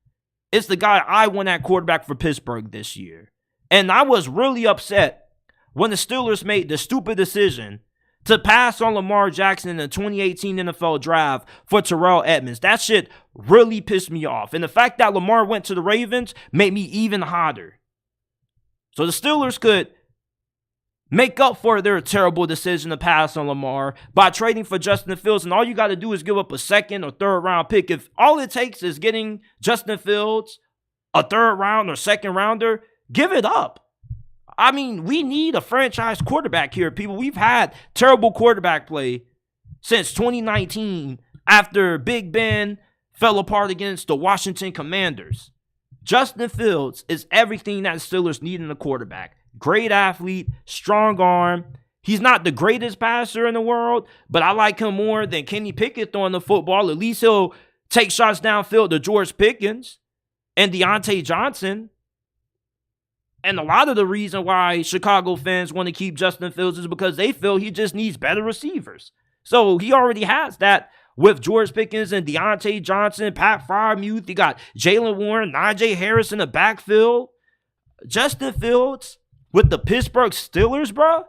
is the guy I want at quarterback for Pittsburgh this year. And I was really upset when the Steelers made the stupid decision to pass on Lamar Jackson in the 2018 NFL Draft for Terrell Edmonds. That shit really pissed me off. And the fact that Lamar went to the Ravens made me even hotter. So the Steelers could make up for their terrible decision to pass on Lamar by trading for Justin Fields. And all you got to do is give up a second or third round pick. If all it takes is getting Justin Fields a third round or second rounder, give it up. I mean, we need a franchise quarterback here, people. We've had terrible quarterback play since 2019 after Big Ben fell apart against the Washington Commanders. Justin Fields is everything that the Steelers need in a quarterback. Great athlete, strong arm. He's not the greatest passer in the world, but I like him more than Kenny Pickett throwing the football. At least he'll take shots downfield to George Pickens and Deontay Johnson. And a lot of the reason why Chicago fans want to keep Justin Fields is because they feel he just needs better receivers. So he already has that with George Pickens and Deontay Johnson, Pat Freiermuth. You got Jalen Warren, Najee Harris in the backfield. Justin Fields with the Pittsburgh Steelers, bro.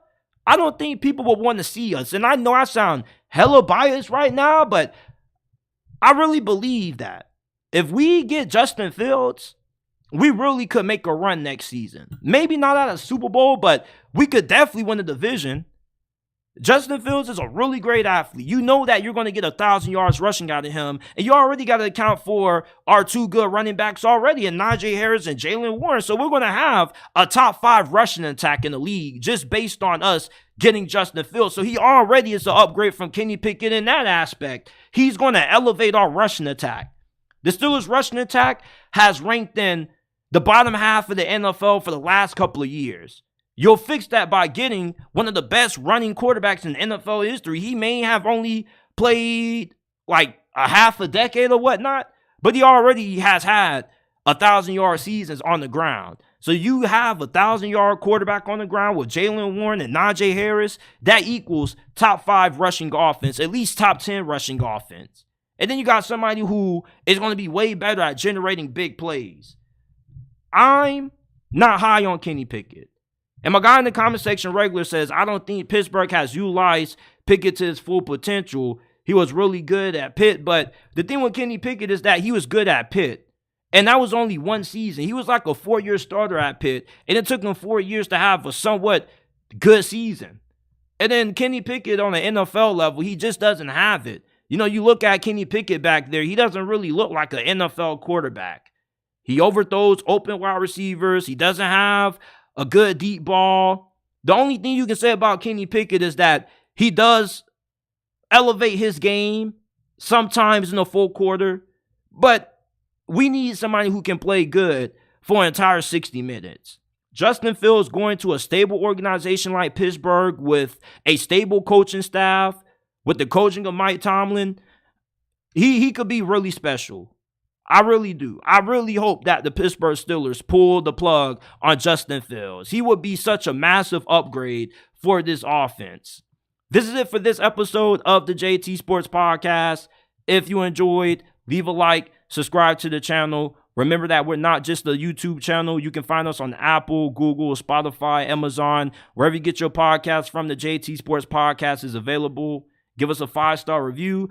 I don't think people will want to see us. And I know I sound hella biased right now, but I really believe that if we get Justin Fields, we really could make a run next season. Maybe not at a Super Bowl, but we could definitely win the division. Justin Fields is a really great athlete. You know that you're going to get 1,000 yards rushing out of him, and you already got to account for our two good running backs already, and Najee Harris and Jalen Warren. So we're going to have a top 5 rushing attack in the league just based on us getting Justin Fields. So he already is an upgrade from Kenny Pickett in that aspect. He's going to elevate our rushing attack. The Steelers' rushing attack has ranked in the bottom half of the NFL for the last couple of years. You'll fix that by getting one of the best running quarterbacks in NFL history. He may have only played like a half a decade or whatnot, but he already has had 1,000-yard seasons on the ground. So you have 1,000-yard quarterback on the ground with Jalen Warren and Najee Harris. That equals top 5 rushing offense, at least top 10 rushing offense. And then you got somebody who is going to be way better at generating big plays. I'm not high on Kenny Pickett. And my guy in the comment section regular says, I don't think Pittsburgh has utilized Pickett to his full potential. He was really good at Pitt. But the thing with Kenny Pickett is that he was good at Pitt. And that was only one season. He was like a 4-year starter at Pitt. And it took him 4 years to have a somewhat good season. And then Kenny Pickett on the NFL level, he just doesn't have it. You know, you look at Kenny Pickett back there, he doesn't really look like an NFL quarterback. He overthrows open wide receivers. He doesn't have a good deep ball. The only thing you can say about Kenny Pickett is that he does elevate his game sometimes in the full quarter, but we need somebody who can play good for an entire 60 minutes. Justin Fields going to a stable organization like Pittsburgh with a stable coaching staff, with the coaching of Mike Tomlin, he could be really special. I really do. I really hope that the Pittsburgh Steelers pull the plug on Justin Fields. He would be such a massive upgrade for this offense. This is it for this episode of the JT Sports Podcast. If you enjoyed, leave a like, subscribe to the channel. Remember that we're not just a YouTube channel. You can find us on Apple, Google, Spotify, Amazon. Wherever you get your podcasts from, the JT Sports Podcast is available. Give us a 5-star review